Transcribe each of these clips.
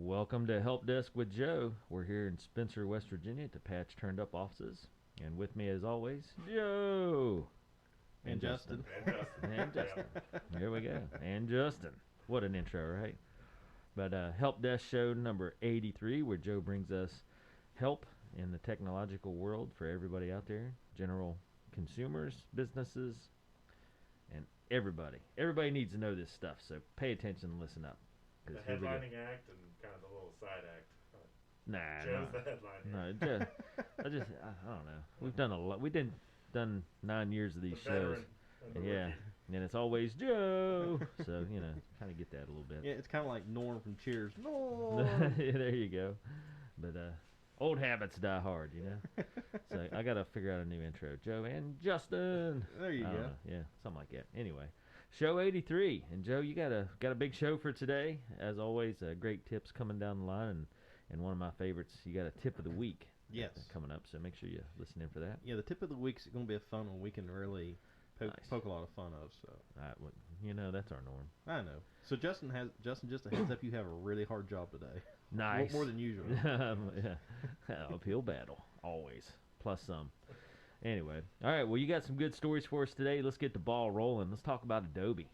Welcome to Help Desk with Joe. We're here in Spencer, West Virginia at the Patch Turned Up offices. And with me, as always, Joe. And Justin. And Justin. Here we go. And Justin. What an intro, right? But Help Desk show number 83, where Joe brings us help in the technological world for everybody out there, general consumers, businesses, and everybody. Everybody needs to know this stuff, so pay attention and listen up. The headlining act and kind of the little side act. Nah, Joe's the headline. no, Joe. I don't know. We've done a lot. We done 9 years of these shows. Yeah, and it's always Joe. So kind of get that a little bit. Yeah, it's kind of like Norm from Cheers. Norm. Yeah, there you go. But old habits die hard, So I got to figure out a new intro. Joe and Justin. There you go. Yeah, something like that. Anyway. Show 83, and Joe, you got a big show for today. As always, great tips coming down the line, and one of my favorites, you got a tip of the week. Yes, coming up. So make sure you listen in for that. Yeah, the tip of the week is going to be a fun one. We can really poke a lot of fun of. So that's our norm. I know. So Justin, just a heads up, you have a really hard job today. Nice, more than usual. Yeah, uphill battle always, plus some. Anyway, all right, well, you got some good stories for us today. Let's get the ball rolling. Let's talk about Adobe.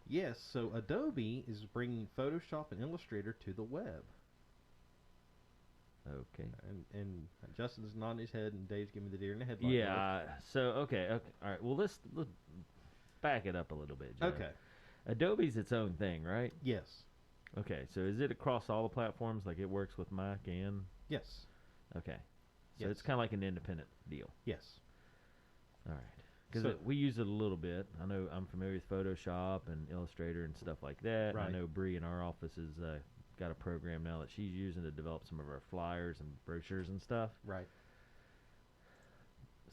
Yes, so Adobe is bringing Photoshop and Illustrator to the web. Okay. And Justin's nodding his head, and Dave's giving me the deer in the headlight. Yeah, okay. All right, well, let's back it up a little bit, Joe. Okay. Adobe's its own thing, right? Yes. Okay, so is it across all the platforms? Like it works with Mac and... Yes. Okay. So it's kind of like an independent deal. Yes. All right. Because we use it a little bit. I know I'm familiar with Photoshop and Illustrator and stuff like that. Right. I know Bree in our office has got a program now that she's using to develop some of our flyers and brochures and stuff. Right.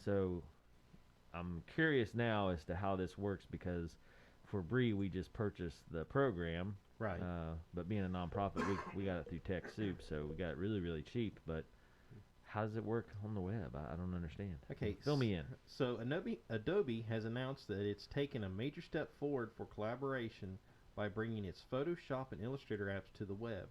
So I'm curious now as to how this works, because for Bree, we just purchased the program. Right. But being a nonprofit, we got it through TechSoup, so we got it really, really cheap. But how does it work on the web? I don't understand. Okay, fill me in. So Adobe has announced that it's taken a major step forward for collaboration by bringing its Photoshop and Illustrator apps to the web.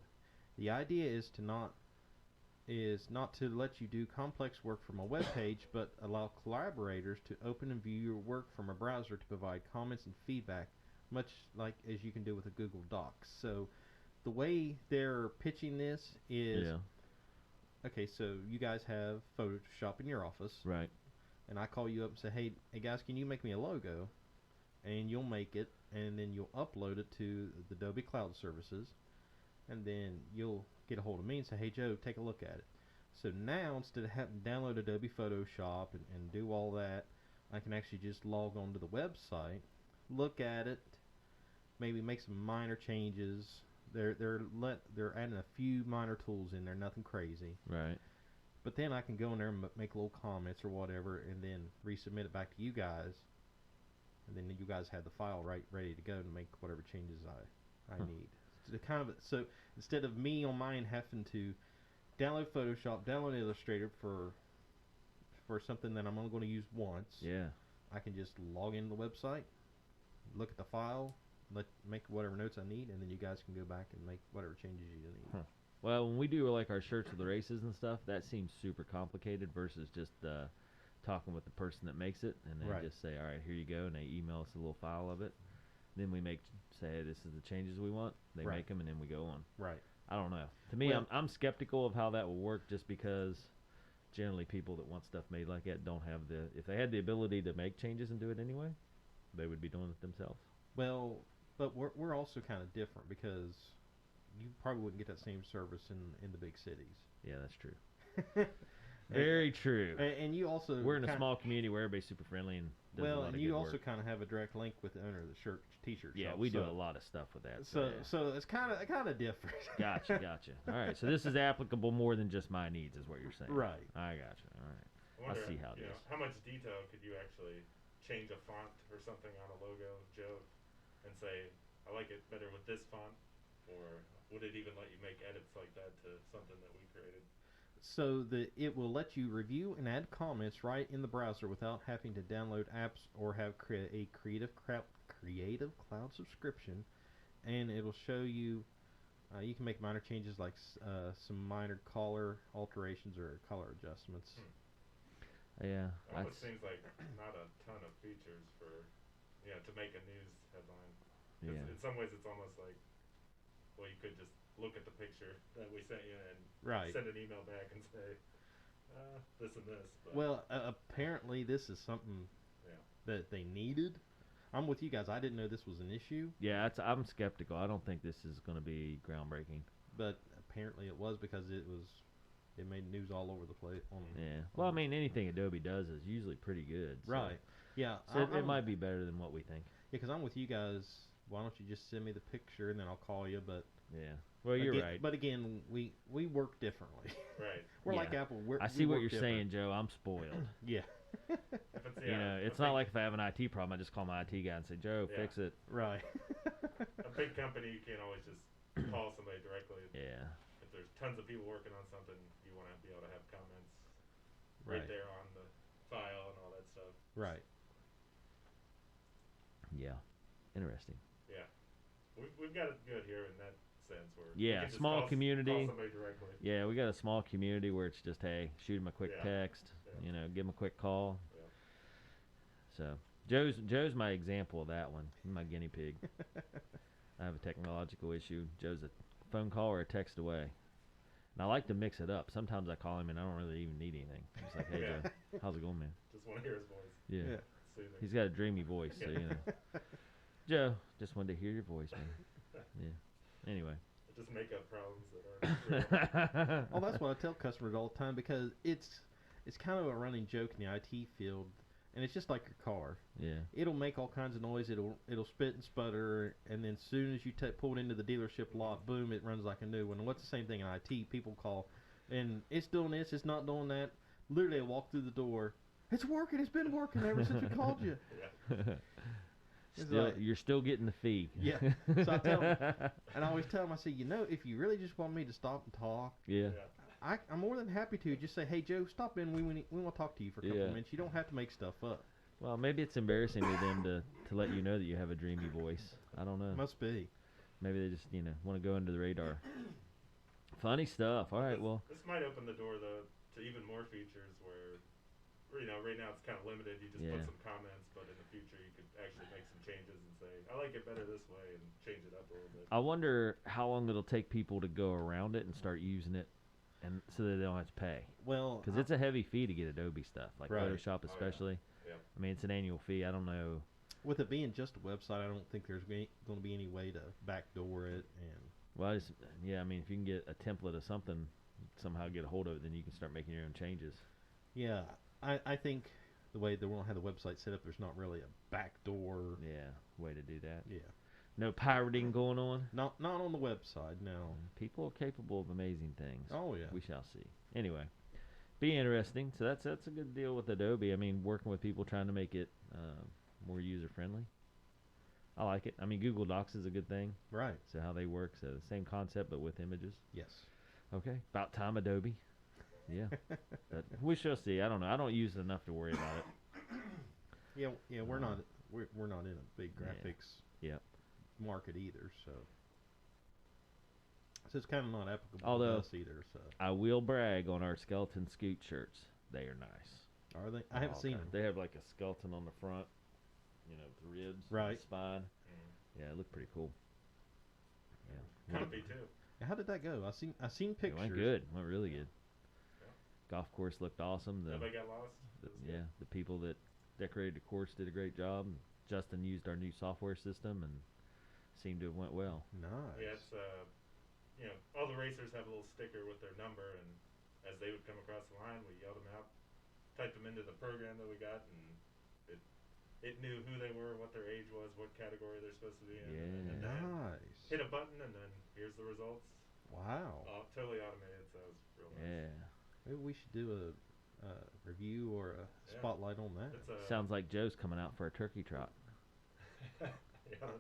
The idea is not to let you do complex work from a web page, but allow collaborators to open and view your work from a browser to provide comments and feedback, much like as you can do with a Google Docs. So the way they're pitching this is... Yeah. Okay, so you guys have Photoshop in your office. Right. And I call you up and say, hey guys, can you make me a logo? And you'll make it, and then you'll upload it to the Adobe Cloud Services. And then you'll get a hold of me and say, hey Joe, take a look at it. So now, instead of having to download Adobe Photoshop and do all that, I can actually just log on to the website, look at it, maybe make some minor changes. They're adding a few minor tools in there, nothing crazy. Right. But then I can go in there and make little comments or whatever, and then resubmit it back to you guys, and then you guys have the file ready to go to make whatever changes I need. So instead of me on mine having to download Photoshop, download Illustrator for something that I'm only going to use once, yeah, I can just log into the website, look at the file, make whatever notes I need, and then you guys can go back and make whatever changes you need. Huh. Well, when we do like our shirts with the races and stuff, that seems super complicated versus just talking with the person that makes it, and then just say, all right, here you go, and they email us a little file of it. Then we say, hey, this is the changes we want. They make them, and then we go on. Right. I don't know. To me, I'm skeptical of how that will work, just because generally people that want stuff made like that don't have if they had the ability to make changes and do it anyway, they would be doing it themselves. Well, but we're also kind of different, because you probably wouldn't get that same service in the big cities. Yeah, that's true. Very true. And you also... We're in a small community where everybody's super friendly and does a lot of good work. And you also kind of have a direct link with the owner of the t-shirt shop. We do a lot of stuff with that. So it's kind of different. Gotcha. All right, so this is applicable more than just my needs, is what you're saying. Right. I gotcha. All right. I see how it is. How much detail could you actually change a font or something on a logo, Joe, and say, I like it better with this font? Or would it even let you make edits like that to something that we created? So it will let you review and add comments right in the browser without having to download apps or have a Creative Cloud subscription, and it'll show you You can make minor changes like some minor color alterations or color adjustments. Yeah. It almost seems like not a ton of features for, to make a news headline. Yeah. In some ways, it's almost like, well, you could just look at the picture that we sent you and send an email back and say, this and this. But well, apparently this is something that they needed. I'm with you guys. I didn't know this was an issue. Yeah, I'm skeptical. I don't think this is going to be groundbreaking. But apparently it was, because it made news all over the place. Yeah. Well, I mean, anything Adobe does is usually pretty good. So. Right. Yeah. So it might be better than what we think. Yeah, because I'm with you guys. Why don't you just send me the picture and then I'll call you? But yeah. Well, you're right. But again, we work differently. Right. We're like Apple. I see what you're saying, Joe. I'm spoiled. Yeah. It's not like if I have an IT problem, I just call my IT guy and say, Joe, fix it. Right. A big company, you can't always just call somebody directly. Yeah. If there's tons of people working on something, you want to be able to have comments right there on the file and all that stuff. Right. Yeah. Interesting. Yeah. We've got it good here in that sense. Where small community. Call somebody directly. Yeah, we got a small community where it's just, hey, shoot them a quick text, give them a quick call. Yeah. So Joe's my example of that one. He's my guinea pig. I have a technological issue. Joe's a phone call or a text away. And I like to mix it up. Sometimes I call him and I don't really even need anything. I'm just like, hey, Joe, how's it going, man? Just want to hear his voice. Yeah. Soothing. He's got a dreamy voice, so, Joe, just wanted to hear your voice, man. Yeah. Anyway. Just make up problems that aren't real. Oh, that's what I tell customers all the time, because it's kind of a running joke in the IT field, and it's just like your car. Yeah. It'll make all kinds of noise. It'll spit and sputter, and then as soon as you pull it into the dealership lot, boom, it runs like a new one. And what's the same thing in IT? People call, and it's doing this, it's not doing that. Literally, I walk through the door. It's working. It's been working ever since we called you. Yeah. You're still getting the fee. Yeah. So I tell them, and I always tell them, I say, if you really just want me to stop and talk, I'm more than happy to. Just say, hey, Joe, stop in. We want to talk to you for a couple of minutes. You don't have to make stuff up. Well, maybe it's embarrassing to them to let you know that you have a dreamy voice. I don't know. Must be. Maybe they just want to go under the radar. Funny stuff. All right, this might open the door though to even more features where right now it's kind of limited. You just put some comments, but in the future you could actually make some changes and say, I like it better this way, and change it up a little bit. I wonder how long it'll take people to go around it and start using it, and so that they don't have to pay. Well, because it's a heavy fee to get Adobe stuff, like Photoshop especially. Yeah. I mean, it's an annual fee. I don't know. With it being just a website, I don't think there's going to be any way to backdoor it. And well, I mean, if you can get a template of something, somehow get a hold of it, then you can start making your own changes. Yeah, I think the way they won't have the website set up, there's not really a backdoor way to do that. Yeah. No pirating going on? Not on the website, no. People are capable of amazing things. Oh, yeah. We shall see. Anyway, be interesting. So that's a good deal with Adobe. I mean, working with people trying to make it more user-friendly. I like it. I mean, Google Docs is a good thing. Right. So how they work. So same concept, but with images. Yes. Okay. About time, Adobe. Yeah. But we shall see. I don't know. I don't use it enough to worry about it. Yeah. We're not in a big graphics market either, so it's kind of not applicable to us either. So I will brag on our skeleton scoot shirts. They are nice. Are they? I haven't seen them. They have like a skeleton on the front, with the ribs, right? The spine. Yeah, it looked pretty cool. Yeah. Comfy too. How did that go? I seen pictures. It went good. Went really good. Golf course looked awesome. Nobody got lost? The people that decorated the course did a great job. Justin used our new software system and seemed to have went well. Nice. Yeah, it's all the racers have a little sticker with their number, and as they would come across the line, we yelled them out, typed them into the program that we got, and it knew who they were, what their age was, what category they're supposed to be in. Yeah, and then nice. Hit a button, and then here's the results. Wow. Totally automated, so it was real nice. Yeah. Maybe we should do a review or a spotlight on that. Sounds like Joe's coming out for a turkey trot. That's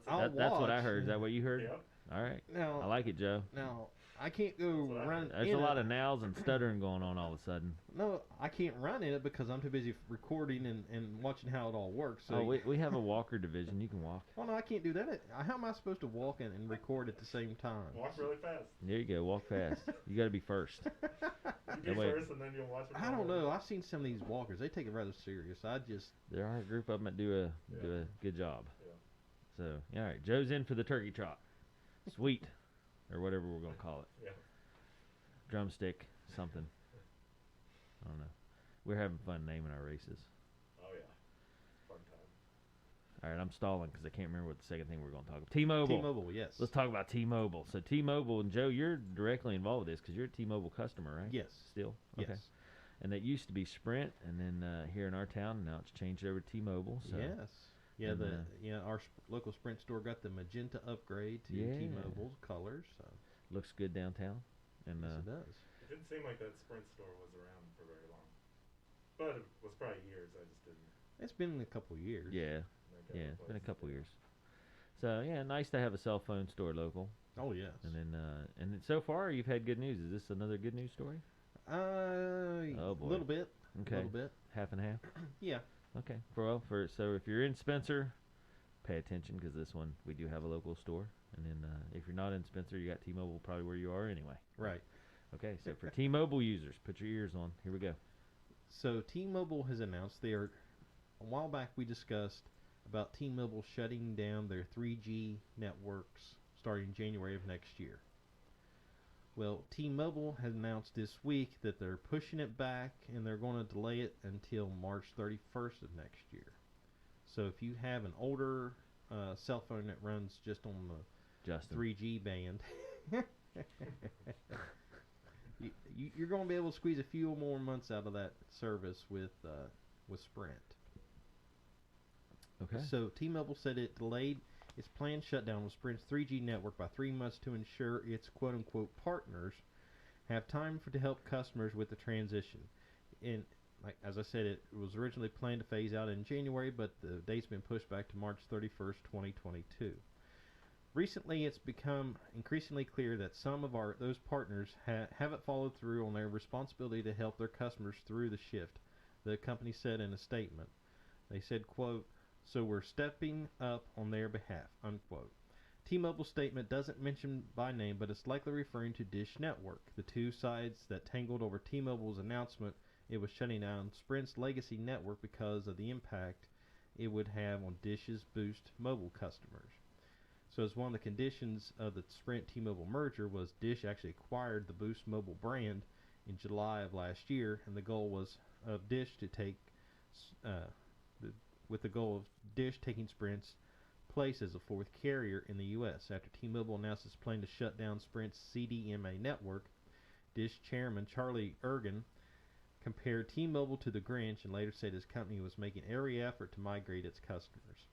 what I heard. Is that what you heard? Yep. All right. Now, I like it, Joe. Now, I can't go That's what I run. heard. There's in a lot it. of nows and stuttering going on all of a sudden. No, I can't run in it because I'm too busy recording and watching how it all works. So, Oh, we have a walker division. You can walk. well, no, I can't do that. How am I supposed to walk and record at the same time? Walk really fast. There you go. Walk fast. You got to be first. You That be way- first, and then you'll watch it. I don't know. I've seen some of these walkers. They take it rather serious. There are a group of them that do a good job. Yeah. So, all right. Joe's in for the turkey trot. Sweet. Or whatever we're going to call it. Yeah. Drumstick. Something. I don't know. We're having fun naming our races. Oh yeah. Fun time. All right, I'm stalling because I can't remember what the second thing we're going to talk about. T-Mobile. T-Mobile, yes. Let's talk about T-Mobile. So T-Mobile, and Joe, you're directly involved with this because you're a T-Mobile customer, right? Yes. Still? Yes. Okay. And that used to be Sprint, and then here in our town, now it's changed over to T-Mobile. So Yes. Yeah, and, our local Sprint store got the magenta upgrade to Yeah. T-Mobile's colors. So looks good downtown. And yes, it does. It didn't seem like that Sprint store was around for very long, but it was probably years. I just didn't. It's been a couple years. yeah, Like yeah, it's been a couple years. So yeah, nice to have a cell phone store local. Oh yes. And then so far you've had good news. Is this another good news story? A boy. little bit. Okay. A little bit. Half and half. Yeah. Okay. So if you're in Spencer, pay attention because this one we do have a local store. And then if you're not in Spencer, you got T-Mobile probably where you are anyway. Right. Okay. So for T-Mobile users, put your ears on. Here we go. So T-Mobile has announced a while back we discussed about T-Mobile shutting down their 3G networks starting January of next year. Well, T-Mobile has announced this week that they're pushing it back and they're going to delay it until March 31st of next year. So if you have an older cell phone that runs just on the Justin. 3G band, you're going to be able to squeeze a few more months out of that service with Sprint. Okay. So T-Mobile said it delayed its planned shutdown of Sprint's 3G network by 3 months to ensure its quote-unquote partners have time to help customers with the transition. And like as I said, it was originally planned to phase out in January, but the date's been pushed back to March 31st, 2022. Recently, it's become increasingly clear that some of those partners haven't followed through on their responsibility to help their customers through the shift, the company said in a statement. They said, quote, "So we're stepping up on their behalf," unquote. T-Mobile's statement doesn't mention by name, but it's likely referring to Dish Network, the two sides that tangled over T-Mobile's announcement it was shutting down Sprint's legacy network because of the impact it would have on Dish's Boost mobile customers. So as one of the conditions of the Sprint T-Mobile merger was Dish actually acquired the Boost mobile brand in July of last year, and the goal was of Dish to take with the goal of Dish taking Sprint's place as a fourth carrier in the U.S. After T-Mobile announced its plan to shut down Sprint's CDMA network, Dish chairman Charlie Ergen compared T-Mobile to the Grinch and later said his company was making every effort to migrate its customers.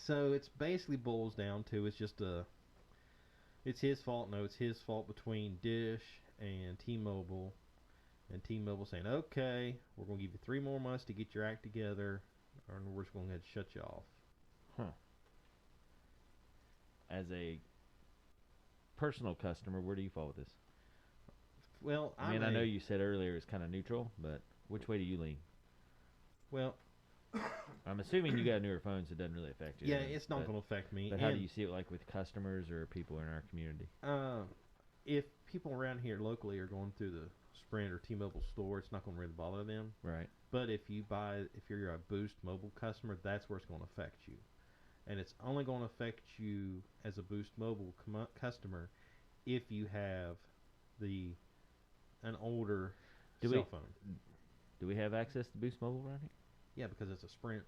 So it's basically boils down to it's his fault. No, it's his fault between Dish and T-Mobile. And T-Mobile saying, okay, we're going to give you 3 more months to get your act together, or we're just going to shut you off. Huh. As a personal customer, where do you fall with this? Well, I mean, I know you said earlier it's kind of neutral, but which way do you lean? Well, I'm assuming you got newer phones, it doesn't really affect you. yeah, it's not going to affect me. But how do you see it like with customers or people in our community? If people around here locally are going through the Sprint or T-Mobile store, it's not going to really bother them. Right. But if you're a Boost mobile customer, that's where it's going to affect you. And it's only going to affect you as a Boost mobile customer if you have an older cell phone. Do we have access to Boost Mobile around here? Yeah, because it's a Sprint.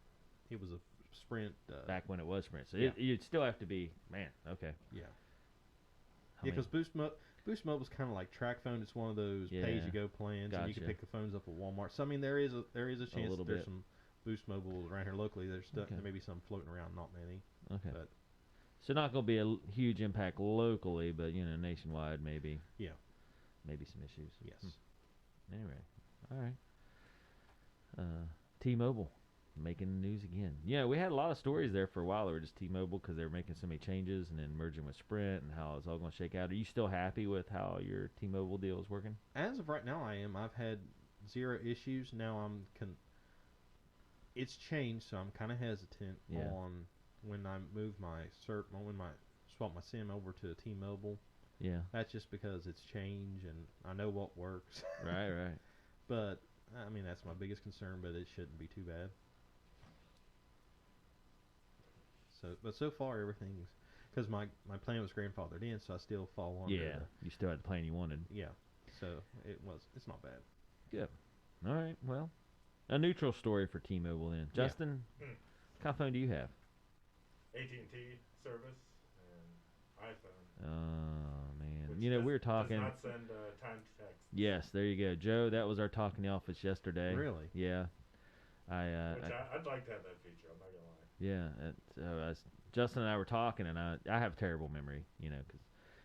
It was a Sprint. Back when it was Sprint. So yeah. you'd still have to be, man, okay. Yeah. I Yeah, because Boost Mobile's kind of like TracFone. It's one of those pay-as-you-go plans, and you can Gotcha. pick the phones up at Walmart. So I mean, there is a chance little that there's bit. some Boost Mobiles around here locally. There's Okay. there may be some floating around, not many. Okay. But So not going to be a huge impact locally, but, nationwide maybe. Yeah. Maybe some issues. yes, Anyway, all right. T-Mobile. making the news again. Yeah, we had a lot of stories there for a while that were just T-Mobile because they were making so many changes and then merging with Sprint and how it's all going to shake out. Are you still happy with how your T-Mobile deal is working? As of right now, I am. I've had 0 issues. Now it's changed, so I'm kind of hesitant on when I move swap my SIM over to a T-Mobile. Yeah. That's just because it's changed and I know what works. Right. But I mean, that's my biggest concern, but it shouldn't be too bad. But so far everything's because my plan was grandfathered in, so I still fall under. Yeah, you still had the plan you wanted. Yeah, so it's not bad. Good. All right. Well, a neutral story for T-Mobile then. Justin, what kind of phone do you have? AT&T service and iPhone. Oh man, Which we were talking. Does not send timed text. Yes, there you go, Joe. That was our talk in the office yesterday. Really? Yeah. I'd like to have that feature. I'm not gonna lie. Yeah. Justin and I were talking, and I have terrible memory, because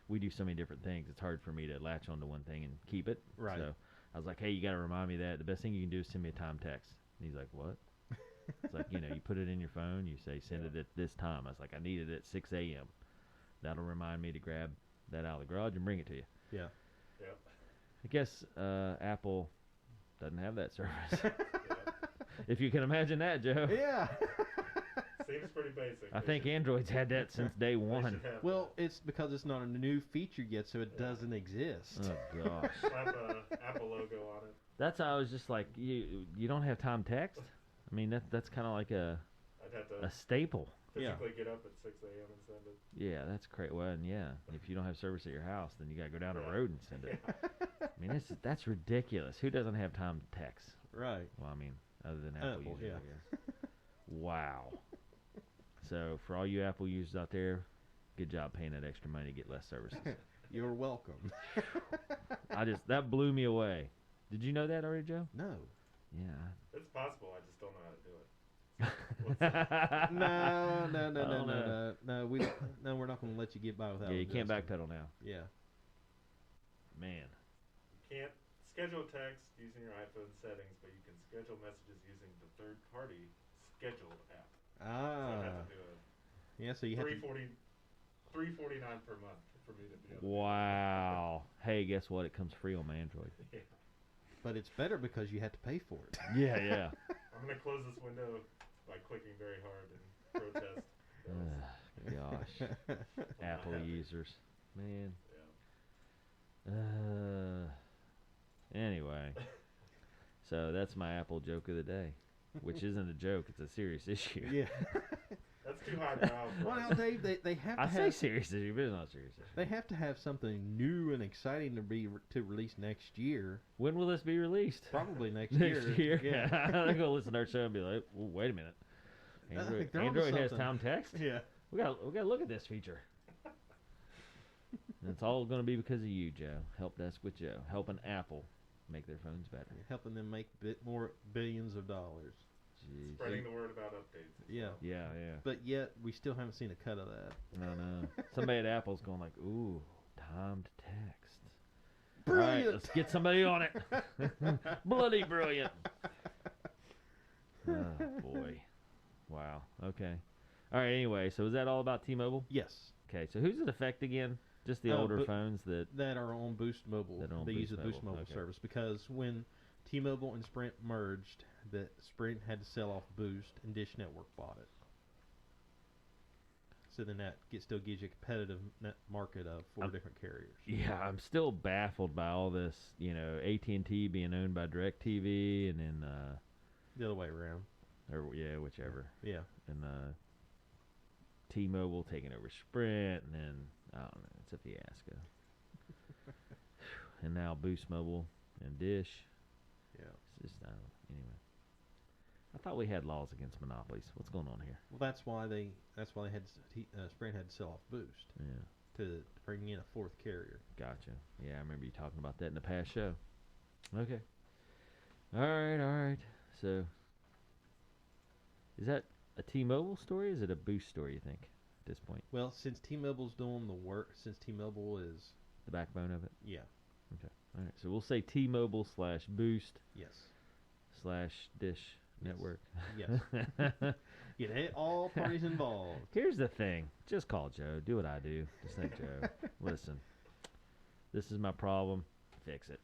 we do so many different things. It's hard for me to latch onto one thing and keep it. Right. So I was like, hey, you got to remind me of that. The best thing you can do is send me a time text. And he's like, what? It's like, you put it in your phone. You say, send it at this time. I was like, I need it at 6 a.m. That'll remind me to grab that out of the garage and bring it to you. Yeah. Yep. I guess Apple doesn't have that service. If you can imagine that, Joe. Yeah. Seems pretty basic. I think Android's had that since day one. Well, it's because it's not a new feature yet, so it doesn't exist. Oh gosh. Slap a Apple logo on it. That's how I was just like, you don't have time text? I mean, that's kind of like I'd have to a staple. physically get up at 6 a.m. and send it. Yeah, that's great. Well, and if you don't have service at your house, then you got to go down the road and send it. I mean, that's ridiculous. Who doesn't have time to text? Right. Well, I mean, other than Apple users, yeah. I guess. Wow. So, for all you Apple users out there, good job paying that extra money to get less services. You're welcome. That blew me away. Did you know that already, Joe? No. Yeah. It's possible. I just don't know how to do it. No. We're not going to let you get by without. Yeah, you can't backpedal now. Yeah. Man. You can't schedule text using your iPhone settings, but you can schedule messages using the third-party schedule app. So I have to do it. Yeah, so you have to... $3.49 per month for me to be able to. Wow. Hey, guess what? It comes free on my Android. Yeah. But it's better because you have to pay for it. Yeah. I'm going to close this window by clicking very hard and protest. Gosh. Apple users. Man. Yeah. Anyway. So that's my Apple joke of the day. Which isn't a joke, it's a serious issue. Yeah. That's too highbrow. Well, now, Dave, they have to I have... say serious issue, but it's not a serious issue. They have to have something new and exciting to release next year. When will this be released? Probably next year. Next year? Yeah. They're going to listen to our show and be like, well, wait a minute. Android has time text? Yeah. We got to look at this feature. And it's all going to be because of you, Joe. Help Desk with Joe. Helping Apple make their phones better. Helping them make more billions of dollars. Jeez. Spreading the word about updates. Yeah. Yeah. But yet, we still haven't seen a cut of that. No. Somebody at Apple's going like, ooh, timed text. Brilliant. All right, let's get somebody on it. Bloody brilliant. Oh, boy. Wow. Okay. All right, anyway, so is that all about T-Mobile? Yes. Okay, so who's it affect again? Just the older phones that are on Boost Mobile. They use the Boost Mobile service because when T-Mobile and Sprint merged, the Sprint had to sell off Boost, and Dish Network bought it. So then that still gives you a competitive market of 4 different carriers. Yeah, I'm still baffled by all this. AT&T being owned by DirecTV, and then the other way around. Or whichever. Yeah. And T-Mobile taking over Sprint, and then I don't know, it's a fiasco. And now Boost Mobile and Dish. Yeah. It's just anyway. I thought we had laws against monopolies. What's going on here? Well, that's why they had Sprint had to sell off Boost. Yeah. To bring in a 4th carrier. Gotcha. Yeah, I remember you talking about that in the past show. Okay. All right. So, is that a T-Mobile story? Or is it a Boost story, you think, at this point? Well, since T-Mobile's doing the work, since T-Mobile is... The backbone of it? Yeah. Okay. All right. So we'll say T-Mobile /Boost Yes. /Dish network. Yes. Get all parties involved. Here's the thing. Just call Joe. Do what I do. Just say, Joe, listen, this is my problem. Fix it.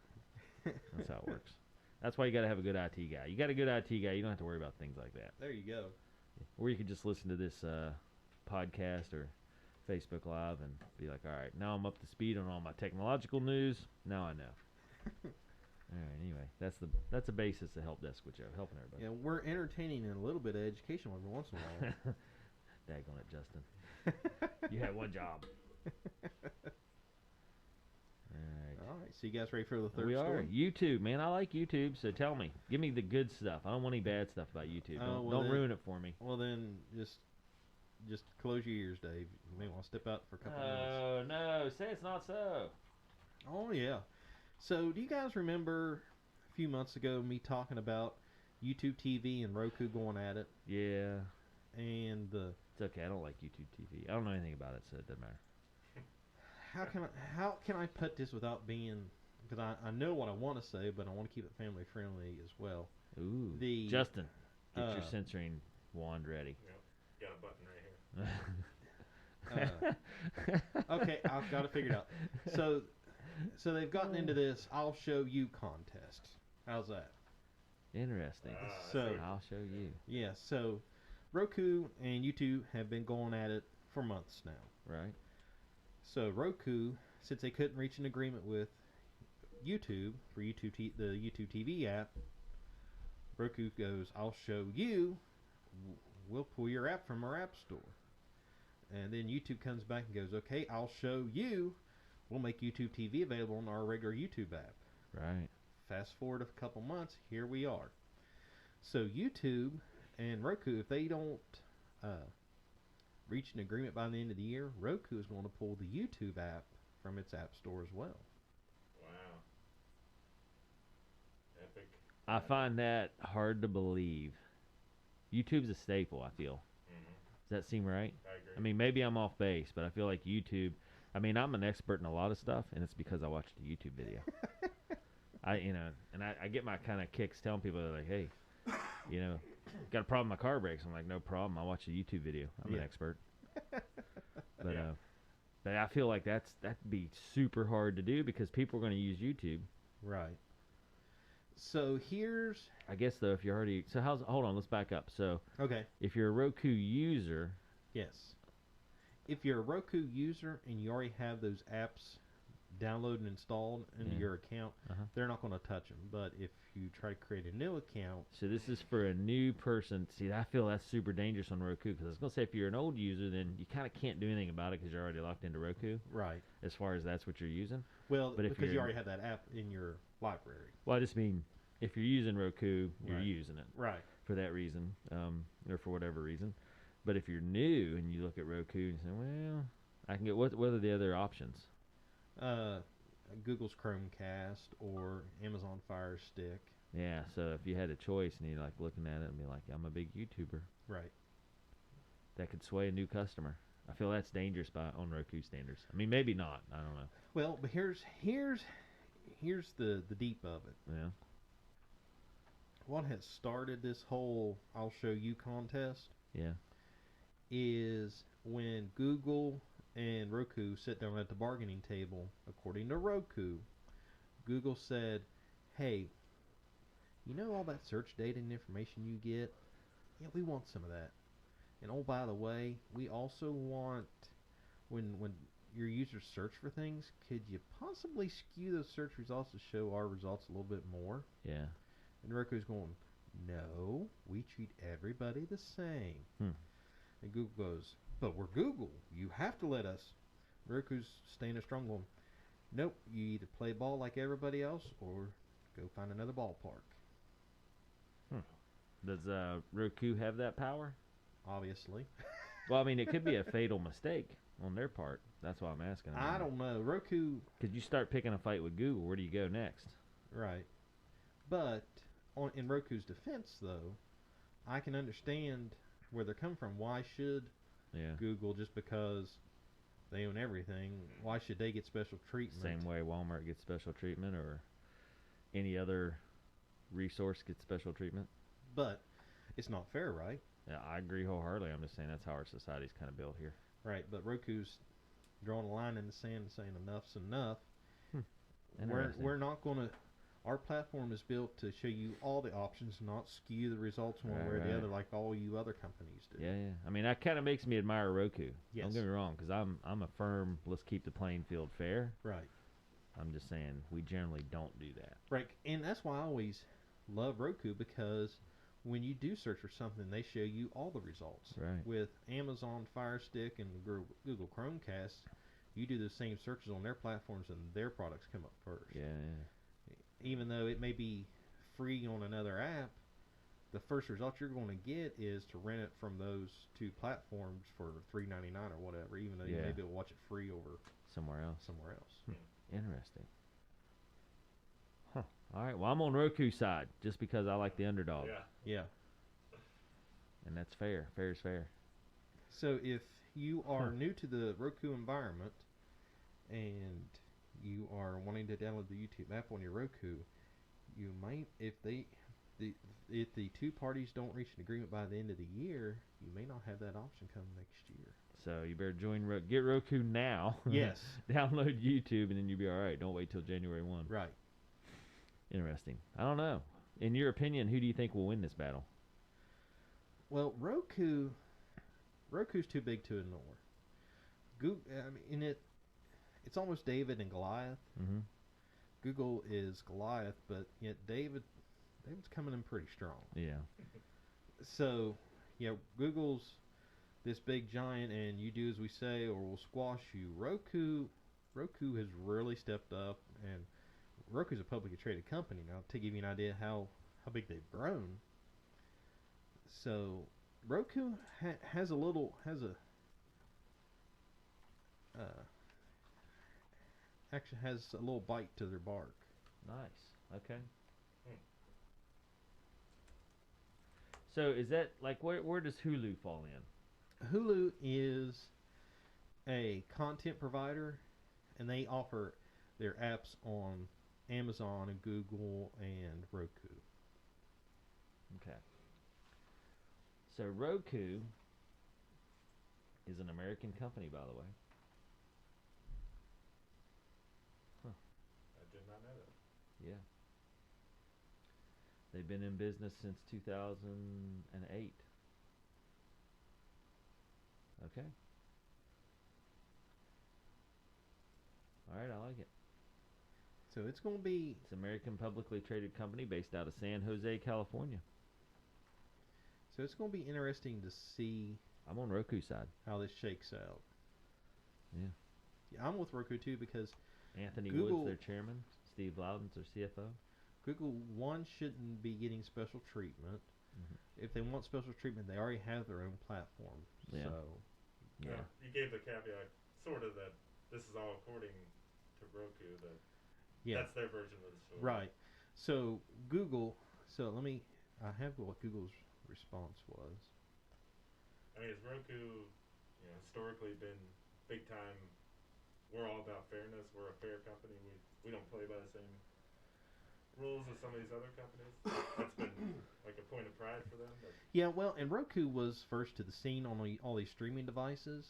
That's how it works. That's why you got to have a good IT guy. You got a good IT guy, you don't have to worry about things like that. There you go. Or you could just listen to this podcast or Facebook Live and be like, all right, now I'm up to speed on all my technological news. Now I know. All right, anyway, that's the basis of Help Desk with Joe, helping everybody. Yeah, we're entertaining and a little bit of educational every once in a while. Daggone it, Justin. You had one job. All right, so you guys ready for the third We story? are. YouTube, man. I like YouTube, so tell me. Give me the good stuff. I don't want any bad stuff about YouTube. Don't ruin it for me. Well, then just close your ears, Dave. You may want to step out for a couple minutes. Oh, no. Say it's not so. Oh, yeah. So, do you guys remember a few months ago me talking about YouTube TV and Roku going at it? Yeah. And It's okay. I don't like YouTube TV. I don't know anything about it, so it doesn't matter. how can I put this without being, because I know what I want to say, but I want to keep it family friendly as well. Ooh. Justin, get your censoring wand ready. Yep. Got a button right here. Okay, I've got it figured out. So they've gotten into this I'll show you contest. How's that? Interesting. So I'll show you. Yeah, so Roku and YouTube have been going at it for months now. Right. So Roku, since they couldn't reach an agreement with YouTube for the YouTube TV app, Roku goes, I'll show you. We'll pull your app from our app store. And then YouTube comes back and goes, okay, I'll show you. We'll make YouTube TV available on our regular YouTube app. Right. Fast forward a couple months, here we are. So YouTube and Roku, if they don't reach an agreement by the end of the year, Roku is going to pull the YouTube app from its app store as well. Wow. Epic. I find that hard to believe. YouTube's a staple, I feel. Mm-hmm. Does that seem right? I agree. I mean, maybe I'm off base, but I feel like YouTube. I mean, I'm an expert in a lot of stuff, and it's because I watched a YouTube video. I get my kind of kicks telling people, they're like, hey, got a problem with my car brakes. I'm like, no problem. I watched a YouTube video. I'm an expert. But but I feel like that'd be super hard to do because people are going to use YouTube. Right. So here's... I guess, though, if you're already... So hold on, let's back up. So Okay. if you're a Roku user... Yes. If you're a Roku user and you already have those apps downloaded and installed into your account, they're not going to touch them. But if you try to create a new account... So this is for a new person. See, I feel that's super dangerous on Roku because I was going to say if you're an old user, then you kind of can't do anything about it because you're already locked into Roku. Right. As far as that's what you're using. Well, but because you already have that app in your library. Well, I just mean if you're using Roku, you're using it. Right. For that reason, or for whatever reason. But if you're new and you look at Roku and say, well, I can get, what are the other options? Google's Chromecast or Amazon Fire Stick. Yeah, so if you had a choice and you're like looking at it and be like, I'm a big YouTuber. Right. That could sway a new customer. I feel that's dangerous on Roku standards. I mean, maybe not. I don't know. Well, but here's the deep of it. Yeah. What has started this whole I'll show you contest? Yeah. Is when Google and Roku sit down at the bargaining table. According to Roku, Google said, hey, you know all that search data and information you get? Yeah, we want some of that. And oh, by the way, we also want, when your users search for things, could you possibly skew those search results to show our results a little bit more? Yeah. And Roku's going, no, we treat everybody the same. And Google goes, but we're Google. You have to let us. Roku's standing strong going, nope, you either play ball like everybody else or go find another ballpark. Does Roku have that power? Obviously. Well, I mean, it could be a fatal mistake on their part. That's why I'm asking. I don't know. Roku... Could you start picking a fight with Google? Where do you go next? Right. But in Roku's defense, though, I can understand where they're coming from. Why should Google, just because they own everything, why should they get special treatment? Same way Walmart gets special treatment or any other resource gets special treatment. But it's not fair, right? Yeah, I agree wholeheartedly. I'm just saying that's how our society's kind of built here. Right, but Roku's drawing a line in the sand and saying enough's enough. Interesting. We're not going to. Our platform is built to show you all the options, not skew the results one way or the other, like all you other companies do. Yeah, yeah. I mean, that kind of makes me admire Roku. Yes. Don't get me wrong, because I'm a firm. Let's keep the playing field fair. Right. I'm just saying we generally don't do that. Right, and that's why I always love Roku, because when you do search for something, they show you all the results. Right. With Amazon Fire Stick and Google Chromecast, you do the same searches on their platforms and their products come up first. Yeah, yeah. Even though it may be free on another app, the first result you're going to get is to rent it from those two platforms for $3.99 or whatever, even though you may be able to watch it free over somewhere else. Interesting. Huh. All right. Well, I'm on Roku's side just because I like the underdog. Yeah. And that's fair. Fair is fair. So if you are new to the Roku environment and you are wanting to download the YouTube app on your Roku, you might, if the two parties don't reach an agreement by the end of the year, you may not have that option come next year. So you better get Roku now. Yes. Download YouTube and then you'll be all right. Don't wait till January 1. Right. Interesting. I don't know. In your opinion, who do you think will win this battle? Well, Roku's too big to ignore. Google, I mean, it's almost David and Goliath. Mm-hmm. Google is Goliath, but yet David's coming in pretty strong. Yeah. So, Google's this big giant, and you do as we say, or we'll squash you. Roku has really stepped up, and Roku's a publicly traded company now. To give you an idea how big they've grown. So, Roku has a little bite to their bark. Nice. Okay. So is that like where does Hulu fall in? Hulu is a content provider, and they offer their apps on Amazon and Google and Roku. Okay. So Roku is an American company, by the way. I did not know that. Yeah. They've been in business since 2008. Okay. All right, I like it. So it's going to be... It's an American publicly traded company based out of San Jose, California. So it's going to be interesting to see... I'm on Roku's side. How this shakes out. Yeah. Yeah, I'm with Roku too, because Anthony Google, Wood's their chairman. Steve Loudon's their CFO. Google, one, shouldn't be getting special treatment. Mm-hmm. If they want special treatment, they already have their own platform. Yeah. So, yeah. You gave the caveat, sort of, that this is all according to Roku. That that's their version of the story. Right. So Google. So I have what Google's response was. I mean, has Roku, historically been big time? We're all about fairness. We're a fair company. We don't play by the same rules as some of these other companies. That's been like a point of pride for them. But Yeah, well, and Roku was first to the scene on all these streaming devices.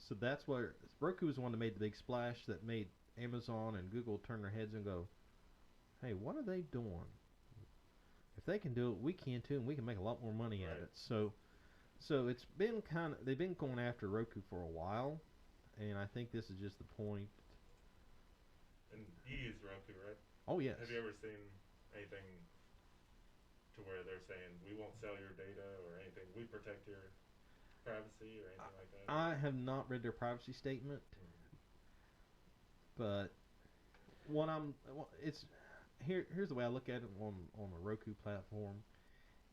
So that's where Roku was the one that made the big splash that made Amazon and Google turn their heads and go, hey, what are they doing? If they can do it, we can too, and we can make a lot more money at it. So it's been they've been going after Roku for a while, and I think this is just the point. And you use Roku, right? Oh, yes. Have you ever seen anything to where they're saying, we won't sell your data or anything, we protect your privacy or anything like that? I have not read their privacy statement, but here's the way I look at it on a Roku platform.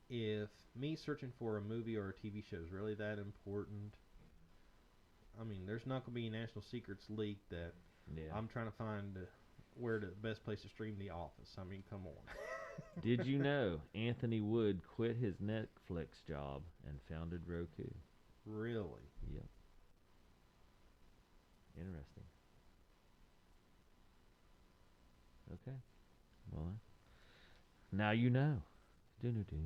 If me searching for a movie or a TV show is really that important, I mean, there's not going to be national secrets leaked that I'm trying to find where the best place to stream The Office. I mean, come on. Did you know Anthony Wood quit his Netflix job and founded Roku? Really? Yep. Interesting. Okay. Well, now you know. Do-do-do.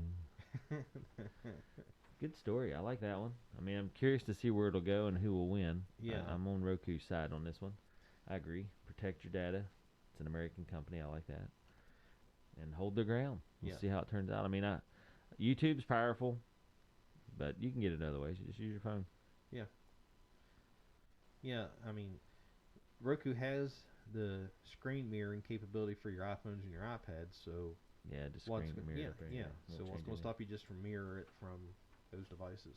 Good story. I like that one. I mean, I'm curious to see where it'll go and who will win. Yeah. I'm on Roku's side on this one. I agree. Protect your data. It's an American company. I like that. And hold their ground. We'll Yeah. see how it turns out. I mean, YouTube's powerful, but you can get it other ways. You just use your phone. Yeah, I mean, Roku has the screen mirroring capability for your iPhones and your iPads, so Yeah, just what's screen go- mirror. yeah, up there, yeah. So won't what's change going to anything. stop you just from mirror it from those devices?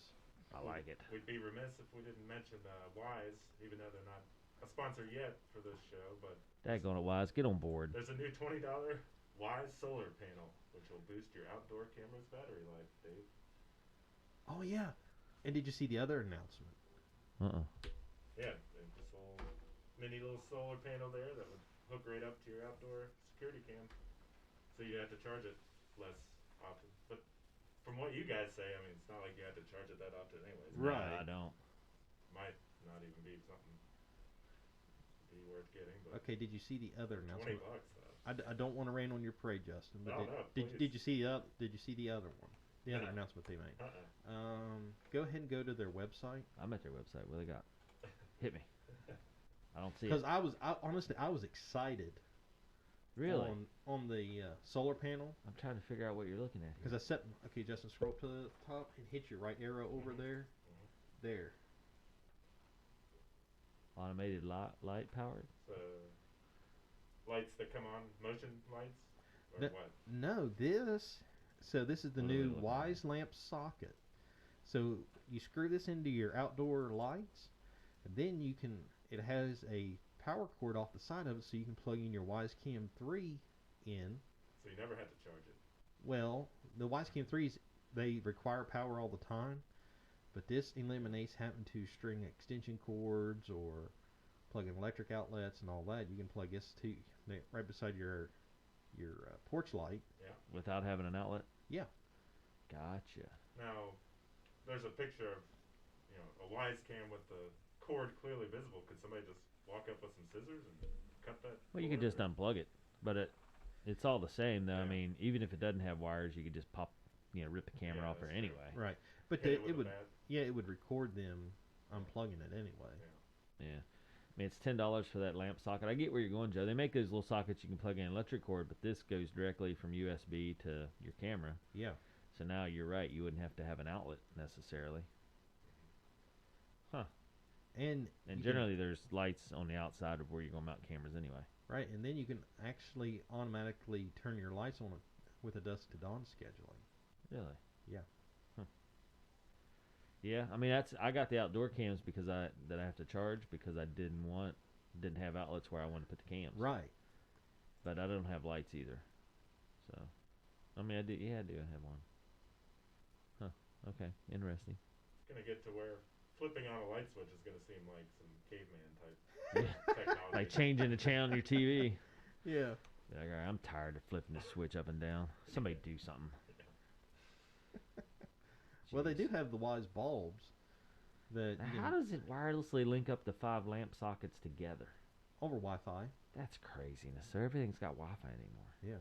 I like it. We'd be remiss if we didn't mention Wise, even though they're not a sponsor yet for this show, but Daggone it, Wise. Get on board. there's a new $20 Wise solar panel, which will boost your outdoor camera's battery life, Dave. Oh yeah. And did you see the other announcement? Yeah, and this little solar panel there that would hook right up to your outdoor security cam, so you have to charge it less often. But from what you guys say, I mean, it's not like you have to charge it that often anyways. No, Right. I don't. Might not even be something to be worth getting, but Okay, did you see the other 20 announcement? bucks though. I don't want to rain on your parade, Justin, but No, did please. you see did you see the other one? The other No. announcement they made. Uh-uh. Go ahead and go to their website. I'm at their website. What they got? Hit me. I don't see Because it. honestly I was excited Really? on the solar panel I'm trying to figure out what you're looking at because here. I set okay Justin scroll up to the top and hit your right arrow over Mhm. there, there. Automated light powered? So, lights that come on, motion lights, or That- what? No, this is the What are we new looking at? Wise lamp socket. So you screw this into your outdoor lights, and then it has a power cord off the side of it, so you can plug in your Wise Cam 3 in. So you never had to charge it. Well, the Wise Cam 3s they require power all the time, but this eliminates having to string extension cords or plug in electric outlets and all that. You can plug this to right beside your porch light. Without having an outlet? Yeah. Gotcha. Now, there's a picture of, a Wise Cam with the cord clearly visible. Could somebody just walk up with some scissors and cut that? Well, you could cord, just or- unplug it, but it's all the same though. I Yeah. mean, even if it doesn't have wires, you could just rip the camera Yeah, off there that's true. anyway. Right. But hit it with a would bat. it would record them unplugging it anyway. Yeah. Yeah. I mean, it's $10 for that lamp socket. I get where you're going, Joe. They make those little sockets you can plug in an electric cord, but this goes directly from USB to your camera. Yeah. So now you're right. You wouldn't have to have an outlet necessarily. And And you generally, there's lights on the outside of where you're going to mount cameras anyway. right, and then you can actually automatically turn your lights on with a dusk to dawn scheduling. Really? Yeah. Huh. Yeah, I mean I got the outdoor cams because I have to charge because I didn't have outlets where I wanted to put the cams. Right. But I don't have lights either. So, I mean I do have one. Huh. Okay. Interesting. It's gonna get to where flipping on a light switch is gonna seem like some caveman type Yeah. technology. Like changing the channel on your TV. Yeah. Be like, all right, I'm tired of flipping the switch up and down. Somebody do something. Well, they Jeez. do have the Wise bulbs that you How can, does it wirelessly link up the 5 lamp sockets together? over Wi-Fi. That's craziness. So everything's got Wi-Fi anymore. Yeah.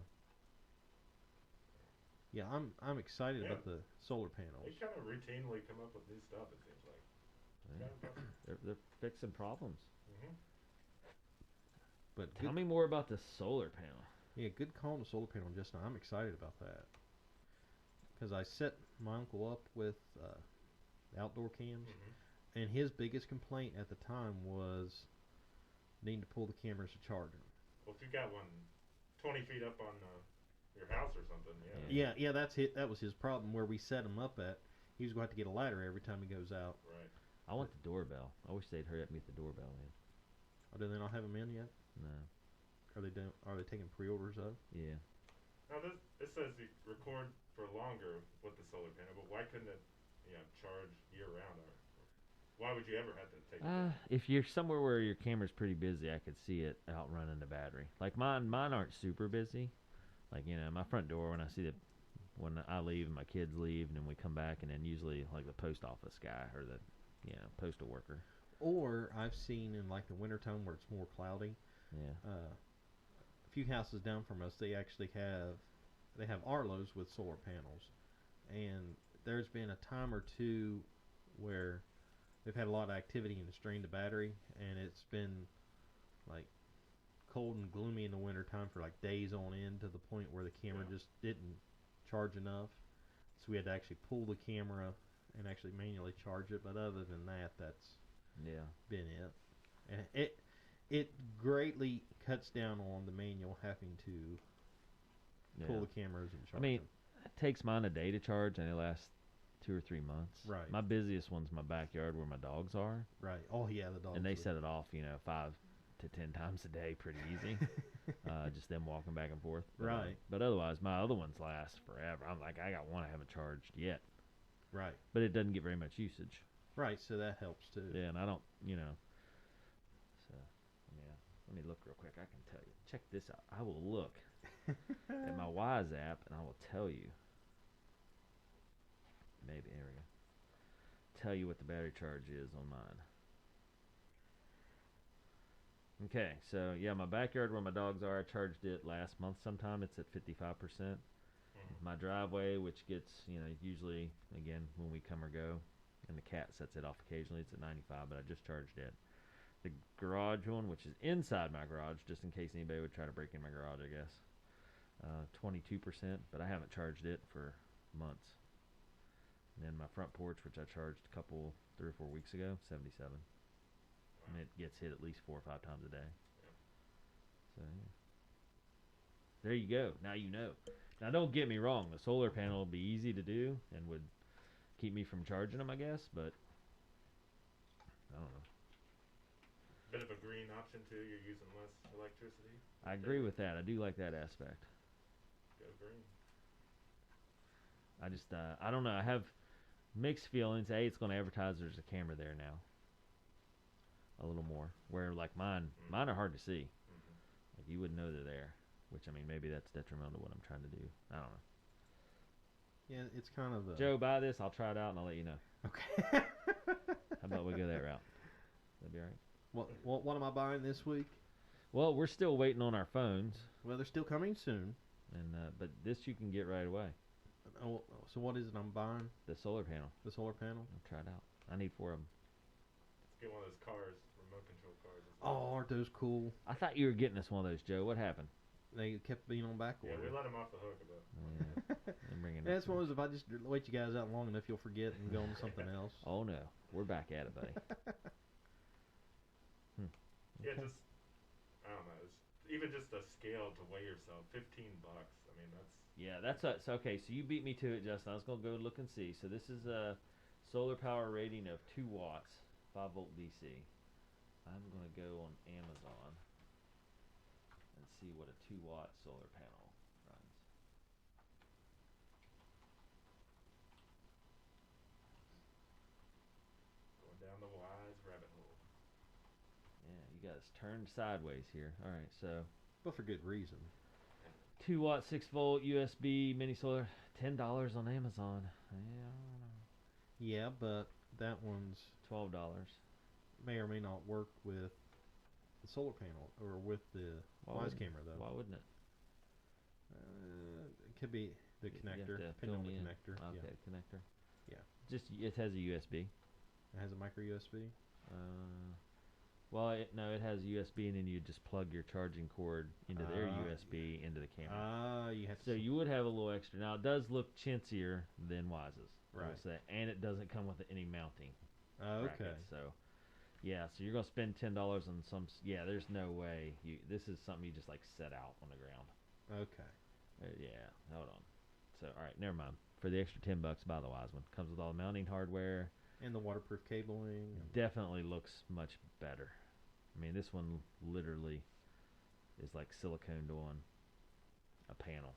Yeah, I'm excited Yeah. about the solar They panels. kind of routinely come up with new stuff. It seems like. Yeah. Kind of impressive. They're fixing problems. Mhm. But Tell good, me more about the solar panel. yeah, good call on the solar panel, Justin. I'm excited about that because I set my uncle up with outdoor cams, Mhm. and his biggest complaint at the time was needing to pull the cameras to charge them. Well, if you got one 20 feet up on your house or something, Yeah, that's it. That was his problem. Where we set him up at, he was going to have to get a ladder every time he goes out. Right. I want the doorbell. I wish they'd hurry up and get the doorbell in. Oh, do they not have them in yet? No. Are they taking pre-orders of? Yeah. Now this says you record for longer with the solar panel, but why couldn't it, charge year round? Or why would you ever have to take it down? If you're somewhere where your camera's pretty busy, I could see it outrunning the battery. Like mine aren't super busy. Like my front door when I leave and my kids leave and then we come back and then usually like the post office guy or the postal worker. Or I've seen in like the wintertime where it's more cloudy. Yeah. A few houses down from us, they actually have Arlos with solar panels, and there's been a time or two where they've had a lot of activity and it's drained the battery, and it's been like cold and gloomy in the winter time for like days on end, to the point where the camera just didn't charge enough. So we had to actually pull the camera and actually manually charge it. But other than that, that's been it. And it greatly cuts down on the manual having to pull the cameras and charge them. It takes mine a day to charge, and it lasts 2 or 3 months. Right. My busiest one's my backyard where my dogs are. Right. Oh yeah, the dogs. And they set it off, 5 to 10 times a day, pretty easy. Just them walking back and forth. But, right. But otherwise, my other ones last forever. I'm like, I got one I haven't charged yet. Right. But it doesn't get very much usage. Right. So that helps too. Yeah, and I don't, So, yeah. Let me look real quick. I can tell you. Check this out. I will look at my Wise app, and I will tell you. Maybe, there we go. Tell you what the battery charge is on mine. Okay, so yeah, my backyard where my dogs are, I charged it last month sometime. It's at 55%. My driveway, which gets, usually, again, when we come or go, and the cat sets it off occasionally, it's at 95, but I just charged it. The garage one, which is inside my garage, just in case anybody would try to break in my garage, I guess, 22%, but I haven't charged it for months. And then my front porch, which I charged 3 or 4 weeks ago, 77. And it gets hit at least 4 or 5 times a day. So, yeah. There you go. Now you know. Now, don't get me wrong. The solar panel will be easy to do and would keep me from charging them, I guess, but I don't know. Bit of a green option, too. You're using less electricity. I agree with that. I do like that aspect. Go green. I just, I don't know. I have mixed feelings. It's going to advertise there's a camera there now. A little more. Where, like mine are hard to see. Like, you wouldn't know they're there. Which, maybe that's detrimental to what I'm trying to do. I don't know. Yeah, it's kind of a... Joe, buy this. I'll try it out and I'll let you know. Okay. How about we go that route? That'd be all right. What am I buying this week? Well, we're still waiting on our phones. Well, they're still coming soon. And but this you can get right away. Oh, so what is it I'm buying? The solar panel. The solar panel? I'll try it out. I need 4 of them. Let's get one of those cars, remote control cars. Oh, aren't those cool? I thought you were getting us one of those, Joe. What happened? They kept being on back order. Yeah, we let them off the hook about. Yeah. That's one of those, if I just wait you guys out long enough, you'll forget and go on to something else. Oh, no. We're back at it, buddy. Yeah, just, I don't know. It's even just a scale to weigh yourself, $15. That's... Yeah, that's so okay. So you beat me to it, Justin. I was gonna go look and see. So this is a solar power rating of 2 watts, 5-volt DC. I'm gonna go on Amazon and see what a 2-watt solar panel runs. Going down the wise rabbit hole. Yeah, you got us turned sideways here. All right, so. But for good reason. 2-watt, 6-volt USB mini solar, $10 on Amazon. Yeah, I don't know. Yeah, but that one's $12. may or may not work with the solar panel or with the Wise camera, though. Why wouldn't it? It could be the connector, depending on the connector. Okay, connector. Yeah. Just it has a USB. It has a micro USB. Well, no, it has USB, and then you just plug your charging cord into their USB into the camera. You have so you would have a little extra. Now it does look chintzier than Wise's, right? I will say, and it doesn't come with any mounting. Okay. Brackets, so yeah, so you're gonna spend $10 on some. Yeah, there's no way. This is something you just like set out on the ground. Okay. Yeah, hold on. So all right, never mind. For the extra $10, buy the Wise one. Comes with all the mounting hardware. And the waterproof cabling. Definitely looks much better. This one literally is like siliconed on a panel.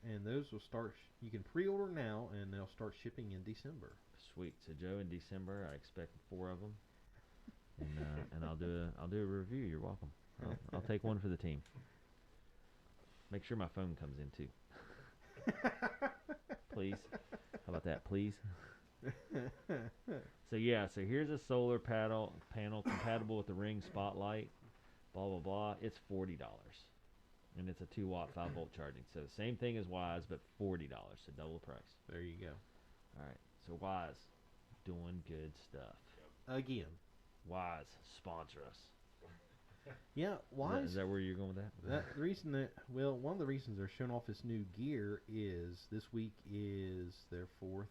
And those will start. You can pre-order now, and they'll start shipping in December. Sweet. So Joe, in December, I expect 4 of them, and I'll do a review. You're welcome. I'll take one for the team. Make sure my phone comes in too. Please. How about that, please? So yeah, so here's a solar panel compatible with the Ring Spotlight. Blah blah blah. It's $40. and it's a 2-watt 5-volt charging. So same thing as Wise, but $40, so double the price. There you go. All right, so Wise, doing good stuff. Again. Wise, sponsor us. Yeah, Wise. Is that where you're going with that? The reason that, well, one of the reasons they're showing off this new gear is this week is their 4th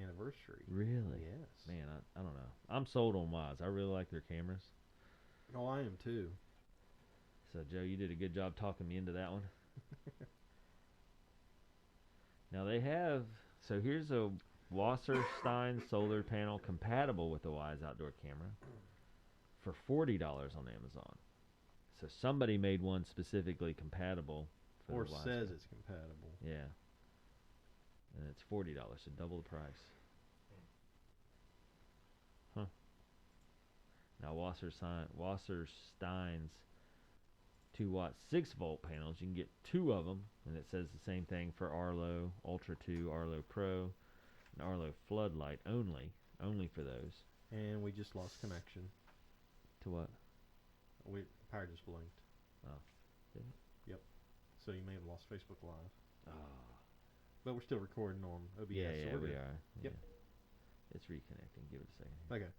anniversary. Really? Yes. Man, I don't know. I'm sold on Wise. I really like their cameras. Oh, I am too. So, Joe, you did a good job talking me into that one. Now, they have... So, here's a Wasserstein solar panel compatible with the Wise outdoor camera for $40 on Amazon. So, somebody made one specifically compatible for Or the Wise says camera. it's compatible. Yeah. And it's $40, so double the price. Huh. Now, Wasserstein's 2-watt 6-volt panels, you can get 2 of them, and it says the same thing for Arlo Ultra 2, Arlo Pro, and Arlo Floodlight only for those. And we just lost connection. To what? Power just blinked. Oh, did it? Yep. So you may have lost Facebook Live. Oh. But we're still recording on OBS. Yeah, so yeah, we're we good. are. Yep. Yeah. It's reconnecting. Give it a second. Okay.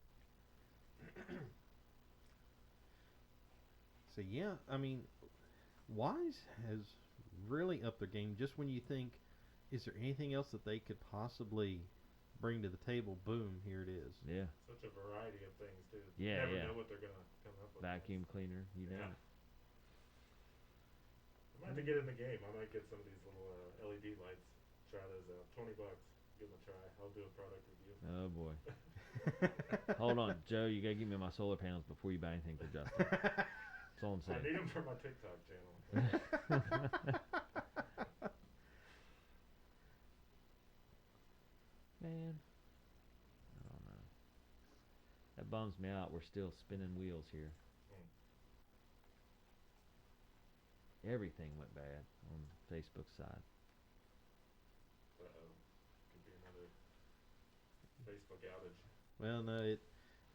So yeah, I mean, Wise has really upped their game. Just when you think, is there anything else that they could possibly bring to the table? Boom, here it is. Yeah. Such a variety of things too. Yeah, you never yeah. know what they're gonna come up with. Vacuum cleaner, you know. Yeah. I might have to get in the game. I might get some of these little LED lights. Try those out. $20. Give them a try. I'll do a product review. Oh boy. Hold on, Joe. You gotta give me my solar panels before you buy anything for Justin. That's all I'm I saying. need them for my TikTok channel. Man, I don't know. That bums me out. We're still spinning wheels here. Everything went bad on Facebook's side. Uh-oh. Could be another Facebook outage. Well, no,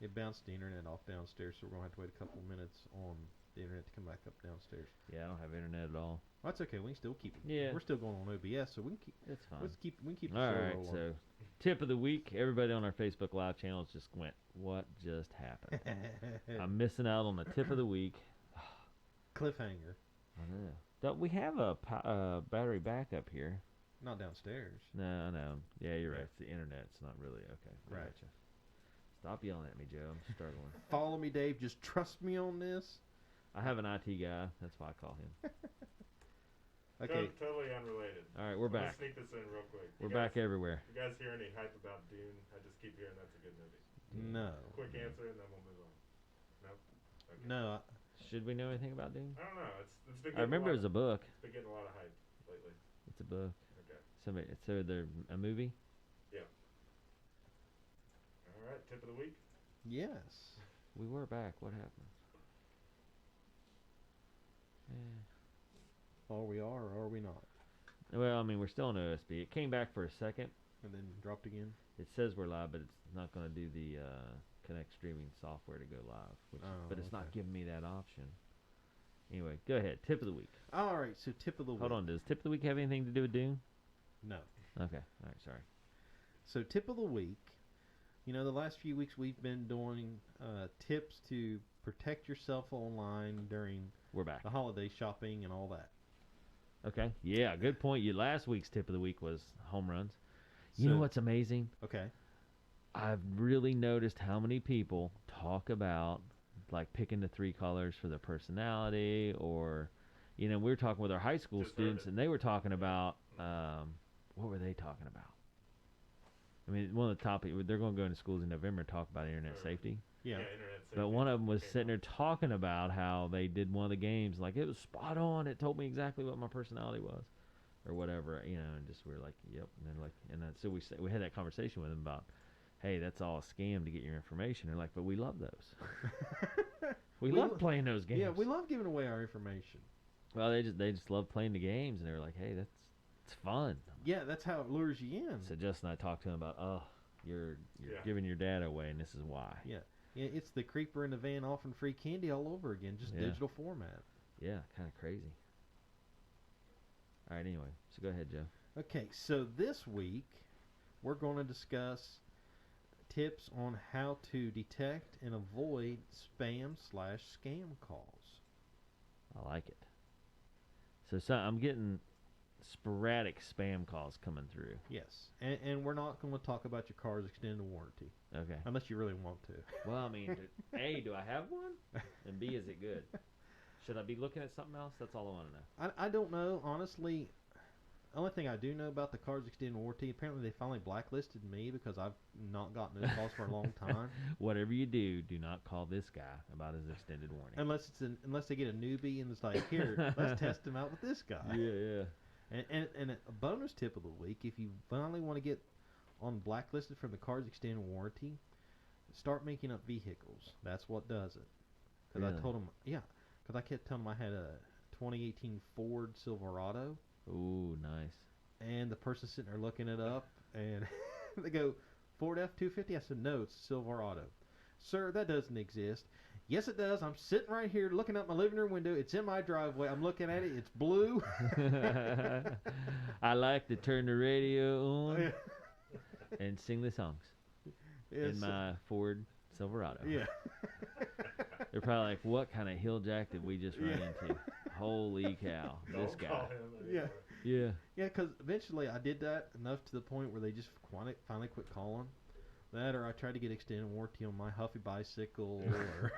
it bounced the internet off downstairs, so we're gonna have to wait a couple minutes on the internet to come back up downstairs. Yeah, I don't have internet at all. Well, that's okay. We can still keep it. Yeah. We're still going on OBS, so we can keep. It's fine. We can keep the All show right, rolling. so tip of the week. Everybody on our Facebook Live channels just went, what just happened? I'm missing out on the tip of the week. Cliffhanger. I know. Don't we have a battery backup here? Not downstairs. No, I know. Yeah, you're right. It's the internet. It's not really okay. I Right. gotcha. Stop yelling at me, Joe. I'm struggling. Follow me, Dave. Just trust me on this. I have an IT guy. That's why I call him. Okay. Totally unrelated. All right, we're I'm gonna back. sneak this in real quick. We're back everywhere. You guys hear any hype about Dune? I just keep hearing that's a good movie. No. Quick answer, and then we'll move on. Nope. Okay. No. Should we know anything about Doom? I don't know. It's been. I remember it was a book. It's been getting a lot of hype lately. It's a book. Okay. So they're a movie? All right. Tip of the week. Yes. We were back. What happened? Or we are, or are we not? Well, I mean, we're still on OSB. It came back for a second. And then dropped again. It says we're live, but it's not going to do the Connect streaming software to go live. But it's not giving me that option. Anyway, go ahead. Tip of the week. All right. So tip of the week. Hold on. Does tip of the week have anything to do with Dune? No. Okay. All right. Sorry. So tip of the week. You know, the last few weeks we've been doing tips to protect yourself online during We're back. the holiday shopping and all that. Okay. Yeah. Good point. Last week's tip of the week was home runs. You know what's amazing? Okay. I've really noticed how many people talk about like picking the 3 colors for their personality, or, you know, we were talking with our high school students, and they were talking about, what were they talking about? I mean, one of the topics, they're going to go into schools in November and talk about internet safety. Yeah. Internet safety. But one of them was sitting there talking about how they did one of the games, like, it was spot on. It told me exactly what my personality was, or whatever, you know, and just we're like, yep. And then so we had that conversation with them about, hey, that's all a scam to get your information. They're like, but we love those. we love playing those games. Yeah, we love giving away our information. Well, they just love playing the games, and they were like, hey, it's fun. Yeah, that's how it lures you in. So Justin and I talked to him about, you're giving your data away, and this is why. Yeah. Yeah, it's the creeper in the van offering free candy all over again, just digital format. Yeah, kind of crazy. All right, anyway, so go ahead, Joe. Okay, so this week we're going to discuss tips on how to detect and avoid spam/scam calls. I like it. So I'm getting sporadic spam calls coming through. Yes, and we're not going to talk about your car's extended warranty Okay. unless you really want to. Well, I mean, A, do I have one? And B, is it good? Should I be looking at something else? That's all I want to know. I don't know, honestly. The only thing I do know about the car's extended warranty, apparently they finally blacklisted me because I've not gotten those calls for a long time. Whatever you do not call this guy about his extended warranty. Unless they get a newbie and it's like, here, let's test him out with this guy. Yeah. And a bonus tip of the week, if you finally want to get on blacklisted from the car's extended warranty, start making up vehicles. That's what does it. Because Really? I told him, because I kept telling him I had a 2018 Ford Silverado. Ooh, nice. And the person sitting there looking it up, and they go, Ford F-250? I said, no, it's a Silverado. Sir, that doesn't exist. Yes, it does. I'm sitting right here looking out my living room window. It's in my driveway. I'm looking at it. It's blue. I like to turn the radio on and sing the songs in my Ford Silverado. Yeah. They're probably like, what kind of hill jack did we just run into? Holy cow, this Don't guy. call him Yeah. anymore. Yeah. Yeah, because eventually I did that enough to the point where they just finally quit calling. That, or I tried to get extended warranty on my Huffy bicycle, or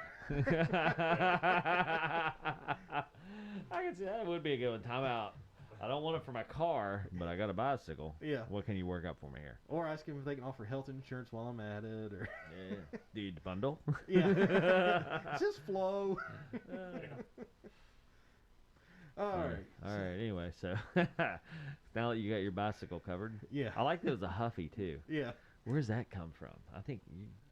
I can see that would be a good one. Time out. I don't want it for my car, but I got a bicycle. yeah, What can you work up for me here? or ask them if they can offer health insurance while I'm at it, or Yeah. Dude, bundle? yeah, just flow. All right. All right. Anyway, so now that you got your bicycle covered, Yeah. I like that it was a Huffy too. Yeah. Where's that come from? I think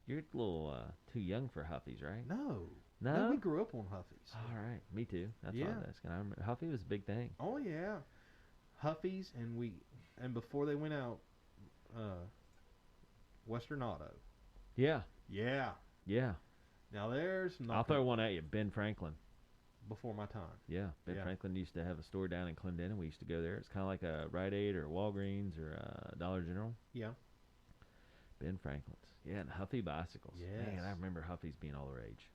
you're a little too young for Huffies, right? No. No? We grew up on Huffies. All right, me too. That's Yeah. what I was asking. I remember Huffy was a big thing. Oh yeah, Huffies, and before they went out, Western Auto. Yeah, Yeah. yeah. Now there's I'll nothing throw one at you. Ben Franklin. before my time. Yeah, Ben Yeah. Franklin used to have a store down in Clendenin. We used to go there. It's kind of like a Rite Aid or Walgreens or Dollar General. Yeah. Ben Franklin's. Yeah, and Huffy bicycles. Man, Yes. I remember Huffies being all the rage.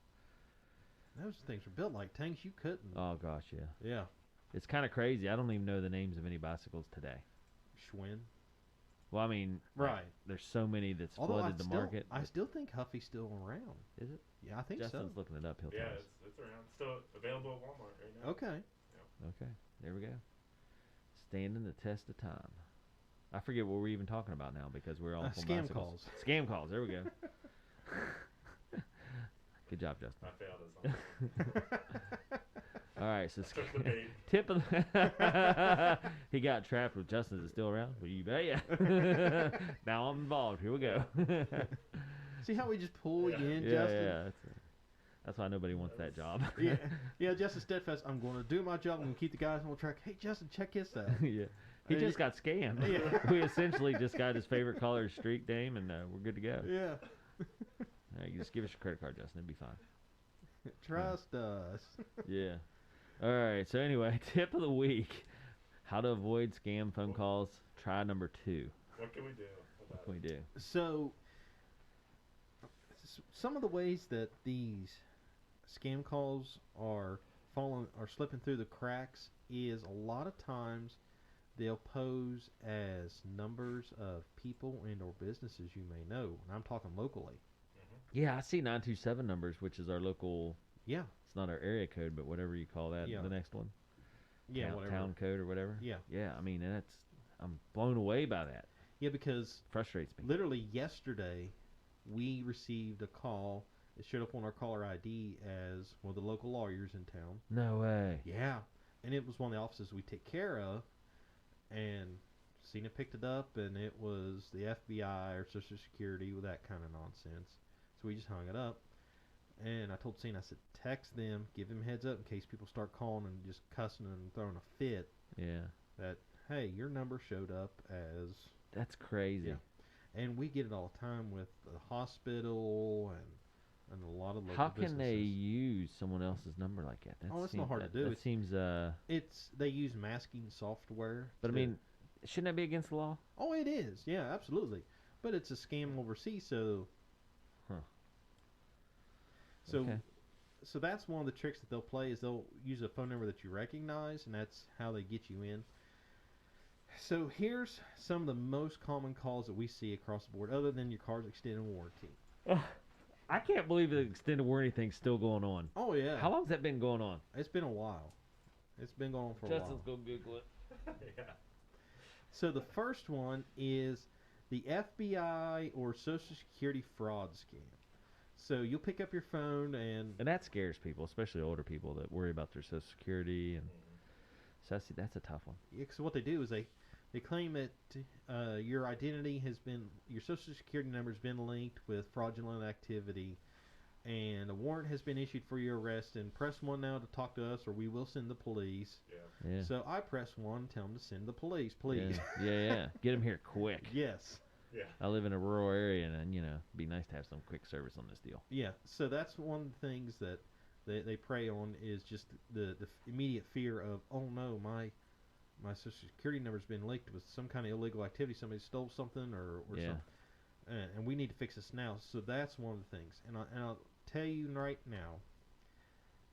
Those things were built like tanks. You couldn't. Oh, gosh, yeah. Yeah. It's kind of crazy. I don't even know the names of any bicycles today. Schwinn. Well, I mean, Right. there's so many that's Although flooded the market. I still think Huffy's still around. Is it? Yeah, I think Justin's so. looking it up. He'll Yeah, tell us. it's around. Still available at Walmart right now. Okay. Okay, there we go. Standing the test of time. I forget what we're even talking about now because we're all on Scam bicycles. calls. Scam calls. There we go. Good job, Justin. I failed us on this one. All right, so Took the bait. tip of the he got trapped with Justin. Is it still around? Well, you bet ya. Now I'm involved. Here we go. See how we just pull you in, yeah, Justin? yeah. That's why nobody wants that job. Yeah. Yeah, Justin Steadfast. I'm going to do my job. I'm going to keep the guys on track. Hey, Justin, check this out. Yeah. He Hey. just got scammed. Yeah. We essentially just got his favorite color as streak name, and we're good to go. Yeah. All right, you just give us your credit card, Justin. It'd be fine. Trust us. Yeah. All right. So anyway, tip of the week: how to avoid scam phone calls. Try number 2. What can we do? What can we do? So, some of the ways that these scam calls are slipping through the cracks is a lot of times they'll pose as numbers of people and or businesses you may know. And I'm talking locally. Yeah, I see 927 numbers, which is our local. Yeah. It's not our area code, but whatever you call that. Yeah. The next one. Yeah, whatever. Town code or whatever. Yeah. Yeah. I mean, I'm blown away by that. Yeah, because Frustrates me. literally yesterday we received a call. It showed up on our caller ID as one of the local lawyers in town. No way. Yeah. And it was one of the offices we take care of. And Cena picked it up, and it was the FBI or Social Security with that kind of nonsense. So we just hung it up. And I told Cena, I said, text them, give them heads up in case people start calling and just cussing and throwing a fit. Yeah. That, hey, your number showed up as... That's crazy. Yeah. And we get it all the time with the hospital and and a lot of local How can they businesses. use someone else's number like that? Oh, it's not hard to do. That seems. They use masking software. But I mean, shouldn't that be against the law? Oh, it is. Yeah, absolutely. But it's a scam overseas, so. Huh. So, Okay. so that's one of the tricks that they'll play is they'll use a phone number that you recognize, and that's how they get you in. So here's some of the most common calls that we see across the board, other than your car's extended warranty. I can't believe the extended warranty thing's still going on. Oh yeah. How long's that been going on? It's been a while. It's been going on for a Justin's while. gonna Google it. Yeah. So the first one is the FBI or Social Security fraud scam. So you'll pick up your phone and that scares people, especially older people that worry about their Social Security, and so that's a tough one. so what they do is they claim that your identity has been, your Social Security number has been linked with fraudulent activity, and a warrant has been issued for your arrest, and press 1 now to talk to us or we will send the police. Yeah. Yeah. So I press 1, tell them to send the police, please. Yeah. Get them here quick. Yes. Yeah. I live in a rural area, and it'd be nice to have some quick service on this deal. Yeah. So that's one of the things that they prey on is just the immediate fear of, oh no, my Social Security number's been linked with some kind of illegal activity. Somebody stole something or Yeah. something. And we need to fix this now. So that's one of the things. And I'll tell you right now,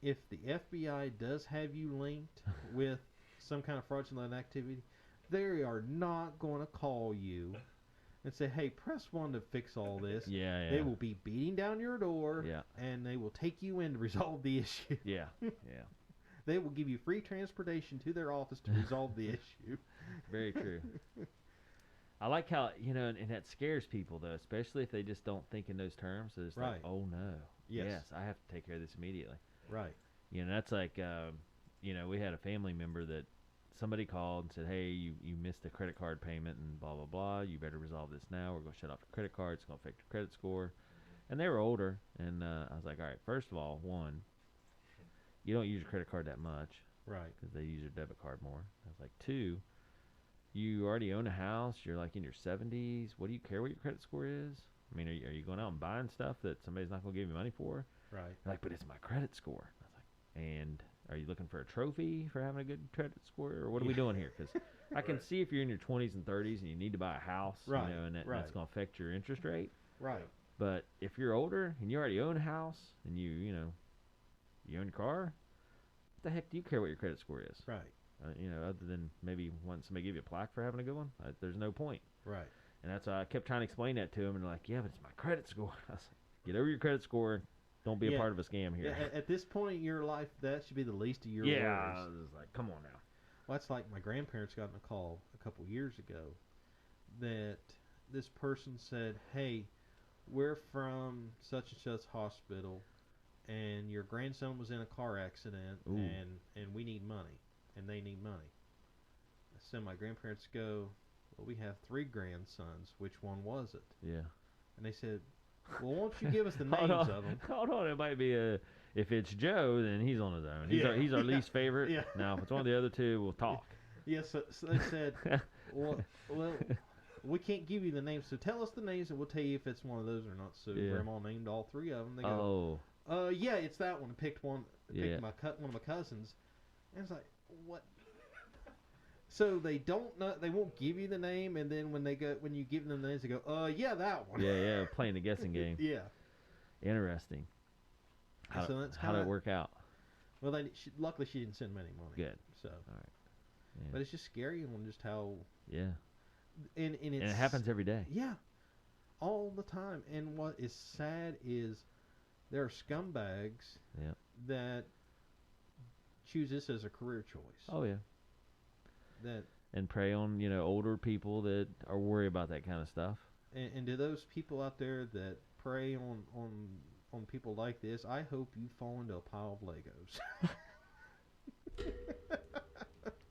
if the FBI does have you linked with some kind of fraudulent activity, they are not going to call you and say, hey, press 1 to fix all this. Yeah. They will be beating down your door, Yeah. and they will take you in to resolve the issue. Yeah. They will give you free transportation to their office to resolve the issue. Very true. I like how, and that scares people, though, especially if they just don't think in those terms. So it's like, Right. oh, no. Yes. I have to take care of this immediately. Right. That's like, we had a family member that somebody called and said, hey, you missed a credit card payment and blah, blah, blah. You better resolve this now. We're going to shut off your credit card. It's going to affect your credit score. And they were older. And I was like, all right, first of all, one, you don't use your credit card that much. Right. Because they use your debit card more. I was like, two, you already own a house. You're like in your 70s. What do you care what your credit score is? I mean, are you going out and buying stuff that somebody's not going to give you money for? Right. They're like, but it's my credit score. I was like, and are you looking for a trophy for having a good credit score? Or what are we doing here? Because I can see if you're in your 20s and 30s and you need to buy a house, Right. And that's going to affect your interest rate. Right. But if you're older and you already own a house and you own your car, what the heck do you care what your credit score is? Right. Other than maybe wanting somebody to give you a plaque for having a good one, there's no point. Right. And that's why I kept trying to explain that to him, and they're like, yeah, but it's my credit score. I was like, get over your credit score. Don't be a part of a scam here. At this point in your life, that should be the least of your I worries. was like, come on now. Well, that's like my grandparents got in a call a couple years ago that this person said, hey, we're from such and such hospital, and your grandson was in a car accident, Ooh. and we need money, and they need money. So my grandparents go, well, we have 3 grandsons. Which one was it? Yeah. And they said, well, won't you give us the names of them? Hold on, it might be if it's Joe, then he's on his own. He's our least favorite. Yeah. Now, if it's one of the other two, we'll talk. Yes, so they said, well, we can't give you the names, so tell us the names, and we'll tell you if it's one of those or not. So Grandma named all 3 of them. They go, yeah, it's that one. I picked one. Picked one of my cousins, and it's like, what? So they don't know. They won't give you the name, and then when you give them the names, they go, yeah, that one. Yeah, playing the guessing game. Yeah. Interesting. How did it work out? Well, luckily she didn't send them any money. Good. So. All right. Yeah. But it's just scary on just how. Yeah. And it happens every day. Yeah, all the time. And what is sad is there are scumbags that choose this as a career choice. Oh yeah. And prey on older people that are worried about that kind of stuff. And to those people out there that prey on people like this, I hope you fall into a pile of Legos.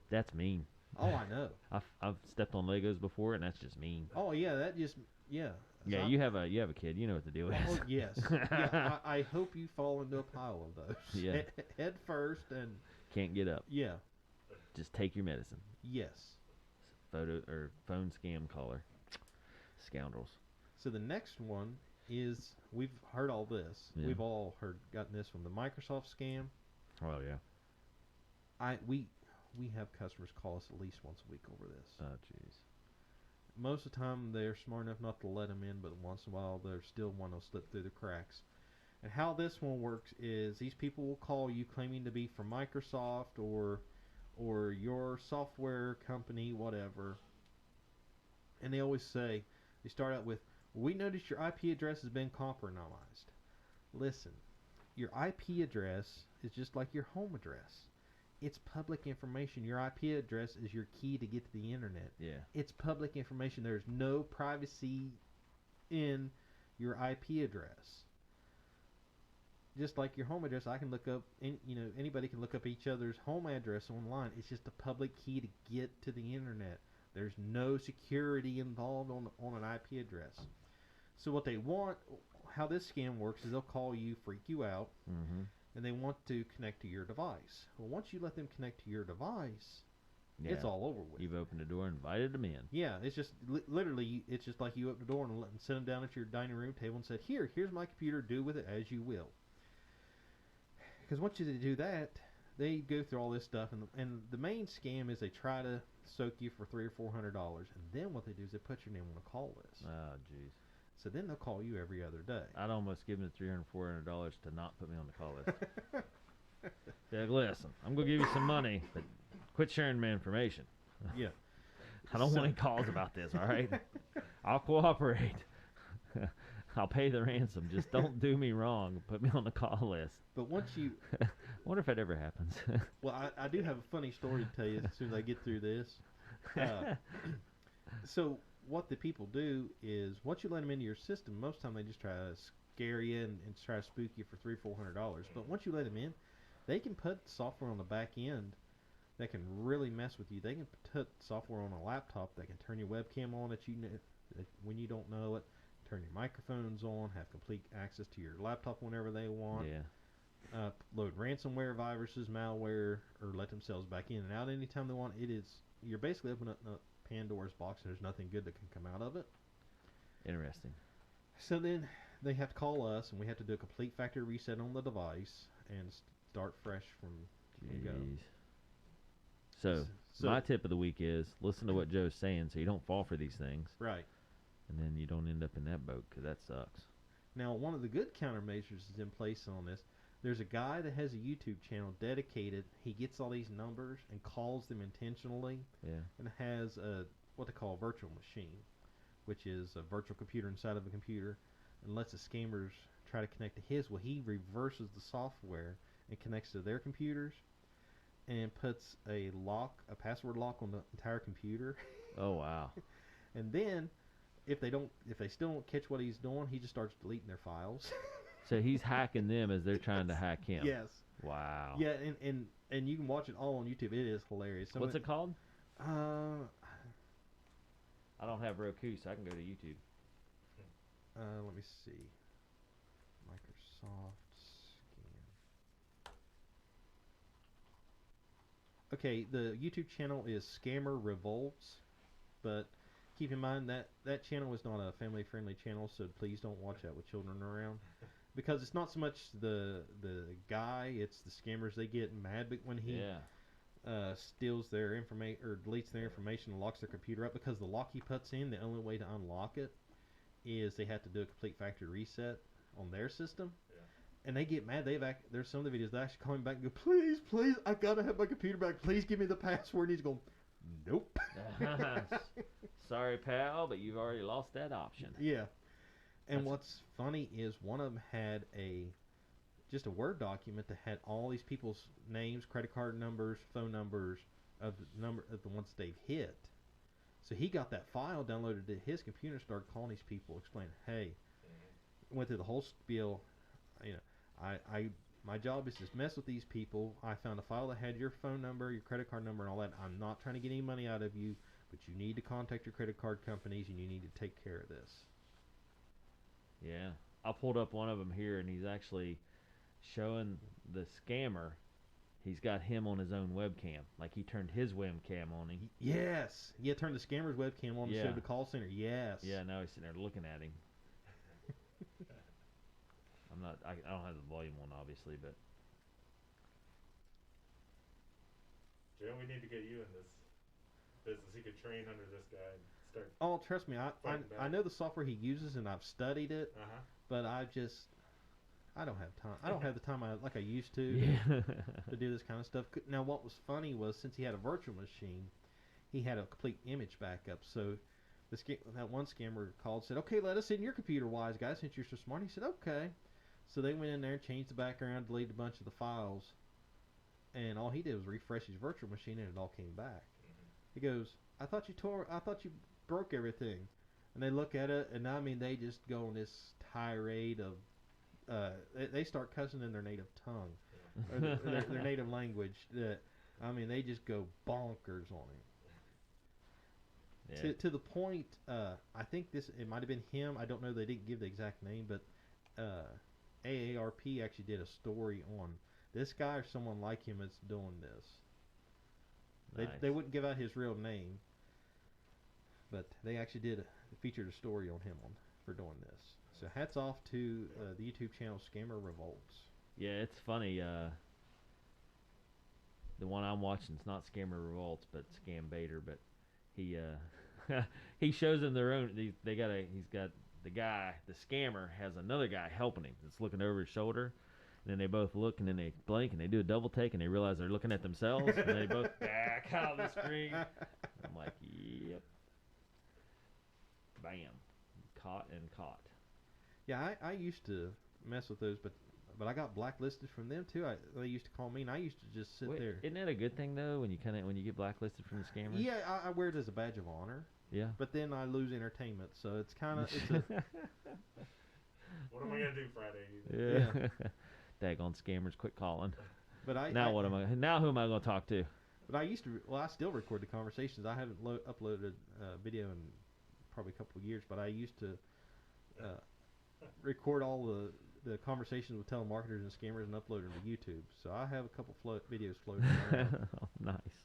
That's mean. Oh, I know. I've stepped on Legos before, and that's just mean. Oh yeah, that just Yeah, you have a kid. You know what the deal is. Oh yes. Yeah, I hope you fall into a pile of those. Yeah. Head first and can't get up. Yeah. Just take your medicine. Yes. Phone scam caller. Scoundrels. So the next one is we've heard all this. Yeah. We've all gotten this from the Microsoft scam. Oh yeah. We have customers call us at least once a week over this. Oh jeez. Most of the time they're smart enough not to let them in, but once in a while there's still one that'll slip through the cracks. And how this one works is these people will call you claiming to be from Microsoft or your software company, whatever. And they always say, they start out with, "We noticed your IP address has been compromised." Listen, your IP address is just like your home address. It's public information. Your IP address is your key to get to the internet. Yeah. It's public information. There's no privacy in your IP address. Just like your home address, I can look up, anybody can look up each other's home address online. It's just a public key to get to the internet. There's no security involved on an IP address. So what they want, how this scam works is they'll call you, freak you out, Mm-hmm. and they want to connect to your device. Well, once you let them connect to your device, Yeah. it's all over with. You've opened the door and invited them in. Yeah, it's just literally, it's just like you open the door and sit them down at your dining room table and said, here's my computer, do with it as you will. Because once you do that, they go through all this stuff, and the main scam is they try to soak you for $300 or $400, and then what they do is they put your name on a call list. Oh jeez. So then they'll call you every other day. I'd almost give them $300, $400 to not put me on the call list. Say, like, listen, I'm gonna give you some money, but quit sharing my information. Yeah. I don't want any calls about this. All right, I'll cooperate. I'll pay the ransom. Just don't do me wrong. Put me on the call list. But once you, Wonder if that ever happens. well, I do have a funny story to tell you as soon as I get through this. So what the people do is once you let them into your system, most of the time they just try to scare you and try to spook you for $300-$400. But once you let them in, they can put software on the back end that can really mess with you. They can put software on a laptop that can turn your webcam on when you don't know it, turn your microphones on, have complete access to your laptop whenever they want. Yeah. Load ransomware, viruses, malware, or let themselves back in and out anytime they want. You're basically opening up Pandora's box, and there's nothing good that can come out of it. Interesting. So then they have to call us, and we have to do a complete factory reset on the device and start fresh from go. Jeez. So So- my tip of the week is listen to what Joe's saying, so you don't fall for these things, Right. and then you don't end up in that boat, because that sucks. Now, one of the good countermeasures is in place on this. There's a guy that has a YouTube channel dedicated. He gets all these numbers and calls them intentionally, Yeah. and has what they call a virtual machine, which is a virtual computer inside of a computer, and lets the scammers try to connect to his. Well, he reverses the software and connects to their computers, and puts a password lock on the entire computer. Oh wow. And then, if they still don't catch what he's doing, he just starts deleting their files. So he's hacking them as they're trying to hack him. Yes. Wow. Yeah, and you can watch it all on YouTube. It is hilarious. What's it called? Uh, I don't have Roku, so I can go to YouTube. let me see. Microsoft scam. Okay, the YouTube channel is Scammer Revolts, but keep in mind that channel is not a family-friendly channel, so please don't watch that with children around. Because it's not so much the guy, it's the scammers. They get mad when he steals their information or deletes their information and locks their computer up, because the lock he puts in, the only way to unlock it is they have to do a complete factory reset on their system. Yeah. And they get mad. There's some of the videos they actually call him back and go, please, I gotta have my computer back. Please give me the password. And he's going, nope. Sorry, pal, but you've already lost that option. Yeah. And That's- what's funny is one of them had just a Word document that had all these people's names, credit card numbers, phone numbers of the ones they've hit. So he got that file downloaded to his computer, started calling these people, explaining, hey, went through the whole spiel. My job is to mess with these people. I found a file that had your phone number, your credit card number, and all that. I'm not trying to get any money out of you, but you need to contact your credit card companies, and you need to take care of this. Yeah. I pulled up one of them here, and he's actually showing the scammer. He's got him on his own webcam. Like he turned his webcam on him. Yes. Yeah, turn the scammer's webcam on and Yeah. show the call center. Yes. Yeah, now he's sitting there looking at him. I'm not. I don't have the volume on, obviously, but Joe, we need to get you in this business. You could train under this guy and start. Oh, trust me, I Fighting back. know the software he uses and I've studied it, Uh-huh. but I don't have time. I don't have the time like I used to yeah. to do this kind of stuff. Now, what was funny was since he had a virtual machine, he had a complete image backup. So that one scammer called and said, "Okay, let us in your computer, wise guy, since you're so smart." He said, "Okay." So they went in there, changed the background, deleted a bunch of the files, and all he did was refresh his virtual machine, and it all came back. He goes, I thought you broke everything." And they look at it, and I mean, they just go on this tirade of, they start cussing in their native tongue, or their native language. That I mean, they just go bonkers on him. Yeah. To the point, I think it might have been him. I don't know. They didn't give the exact name, but AARP actually did a story on this guy or someone like him that's doing this. Nice. They wouldn't give out his real name, but they actually featured a story on him for doing this. So hats off to the YouTube channel Scammer Revolts. Yeah, it's funny. The one I'm watching is not Scammer Revolts, but Scam Baiter. But he he shows them their own. He's got the guy, the scammer has another guy helping him that's looking over his shoulder. And then they both look, and then they blink, and they do a double take, and they realize they're looking at themselves, and they both back out of the screen. I'm like, yep. Bam. Caught and caught. Yeah, I used to mess with those, but I got blacklisted from them too. They used to call me, and I used to just sit Wait, there. Isn't that a good thing, though, when you get blacklisted from the scammers? Yeah, I wear it as a badge of honor. Yeah. But then I lose entertainment, so it's kind of What am I gonna do Friday? Yeah. Daggone scammers, quit calling. But Now who am I going to talk to? But I still record the conversations. I haven't uploaded video in probably a couple of years, but I used to record all the conversations with telemarketers and scammers and upload them to YouTube. So I have a couple videos floating around. Oh, nice.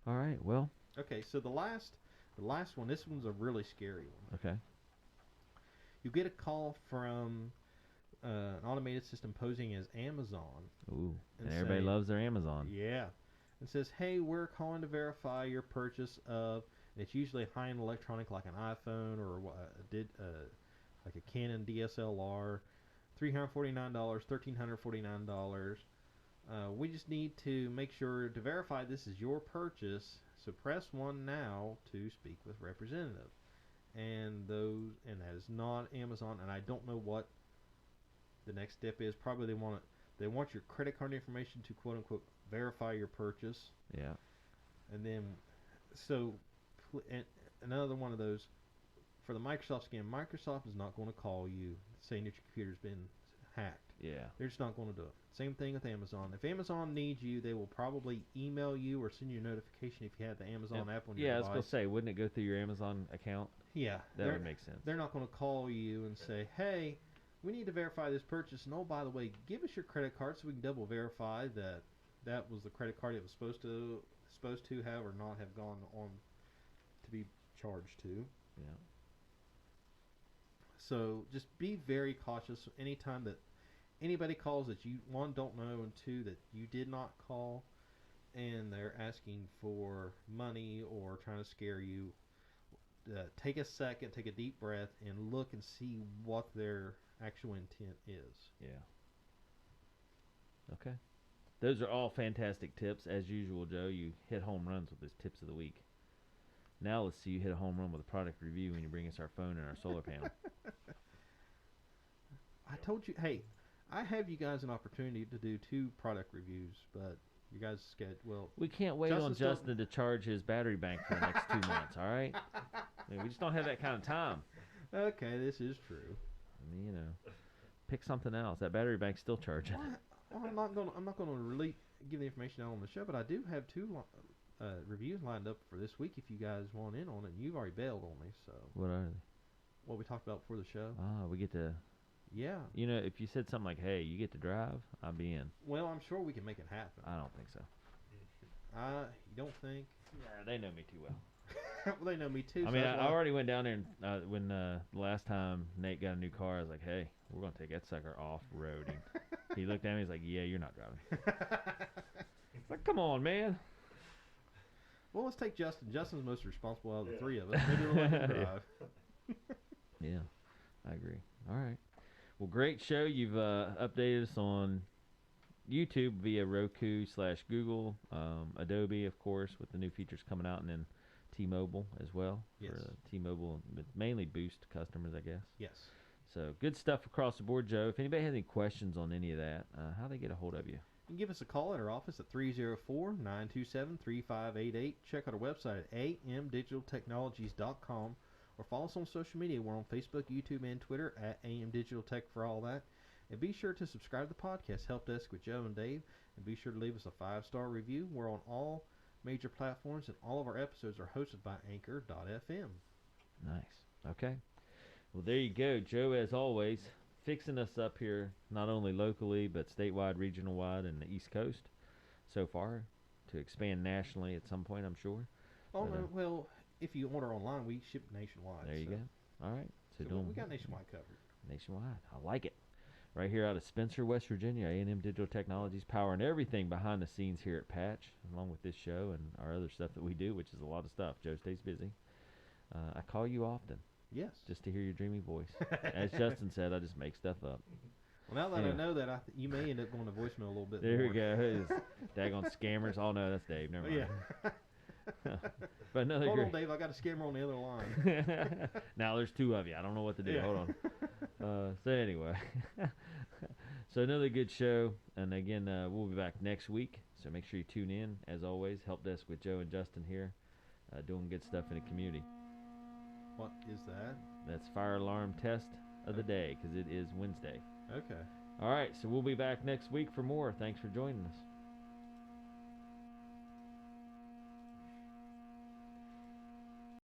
All right, well. Okay, so the last one, this one's a really scary one. Okay. You get a call from an automated system posing as Amazon. Ooh, and everybody loves their Amazon. Yeah. It says, "Hey, we're calling to verify your purchase of," and it's usually high-end electronic like an iPhone or like a Canon DSLR, $349, $1,349. We just need to make sure to verify this is your purchase, so press 1 now to speak with representative. And that is not Amazon, and I don't know what the next step is. Probably they want your credit card information to quote unquote verify your purchase. Yeah. And then and another one of those for the Microsoft scam. Microsoft is not going to call you saying that your computer's been hacked. Yeah. They're just not going to do it. Same thing with Amazon. If Amazon needs you, they will probably email you or send you a notification if you have the Amazon app on your device. Yeah, I was going to say, wouldn't it go through your Amazon account? Yeah. That would make sense. They're not going to call you and say, "Hey, we need to verify this purchase. And oh, by the way, give us your credit card so we can double verify that was the credit card it was supposed to have or not have gone on to be charged to." Yeah. So just be very cautious anytime that anybody calls that you, one, don't know, and two, that you did not call and they're asking for money or trying to scare you. Take a second, take a deep breath, and look and see what their actual intent is. Yeah. Okay. Those are all fantastic tips. As usual, Joe, you hit home runs with those tips of the week. Now let's see you hit a home run with a product review when you bring us our phone and our solar panel. I told you, hey, I have you guys an opportunity to do 2 product reviews, but you guys we can't wait on Justin to charge his battery bank for the next 2 months, all right? I mean, we just don't have that kind of time. Okay, this is true. I mean, pick something else. That battery bank's still charging. Well, I'm not gonna really give the information out on the show, but I do have 2 reviews lined up for this week if you guys want in on it. And you've already bailed on me, so. What are they? What we talked about before the show. We get to. Yeah. You know, if you said something like, "Hey, you get to drive," I'd be in. Well, I'm sure we can make it happen. I don't think so. You don't think? Yeah, they know me too well. Well, they know me too. I so mean, that's I why- already went down there and, when the last time Nate got a new car. I was like, "Hey, we're gonna take that sucker off roading." He looked at me. He's like, "Yeah, you're not driving." It's like, come on, man. Well, let's take Justin. Justin's most responsible out of the Yeah. three of us. Maybe we'll let him Yeah. drive. Yeah, I agree. All right. Well, great show. You've updated us on YouTube via Roku/Google, Adobe, of course, with the new features coming out, and then T-Mobile as well. Yes. For T-Mobile, but mainly Boost customers, I guess. Yes. So good stuff across the board, Joe. If anybody has any questions on any of that, how they get a hold of you? You can give us a call at our office at 304-927-3588. Check out our website at amdigitaltechnologies.com or follow us on social media. We're on Facebook, YouTube, and Twitter at AM Digital Tech for all that. And be sure to subscribe to the podcast, Help Desk with Joe and Dave. And be sure to leave us a 5-star review. We're on all major platforms, and all of our episodes are hosted by Anchor.fm. Nice. Okay. Well, there you go, Joe. As always, fixing us up here, not only locally but statewide, regional wide, and the East Coast. So far, to expand nationally at some point, I'm sure. Oh, But, no, well, if you order online, we ship nationwide. There you so- go. All right. So So doing we got nationwide covered. nationwide. I like it. Right here out of Spencer, West Virginia, A&M Digital Technologies, powering everything behind the scenes here at Patch, along with this show and our other stuff that we do, which is a lot of stuff. Joe stays busy. I call you often Yes. just to hear your dreamy voice. As Justin said, I just make stuff up. Well, now that Yeah. I know that, you may end up going to voicemail a little bit There more. we go. It's daggone scammers. Oh, no, that's Dave. Never mind. Yeah. But another Hold great... on, Dave. I got a scammer on the other line. Now there's two of you. I don't know what to do. Yeah. Hold on. So anyway, so another good show, and again, we'll be back next week. So make sure you tune in. As always, Help Desk with Joe and Justin here, doing good stuff in the community. What is that? That's fire alarm test of the day, because it is Wednesday. Okay. All right, so we'll be back next week for more. Thanks for joining us.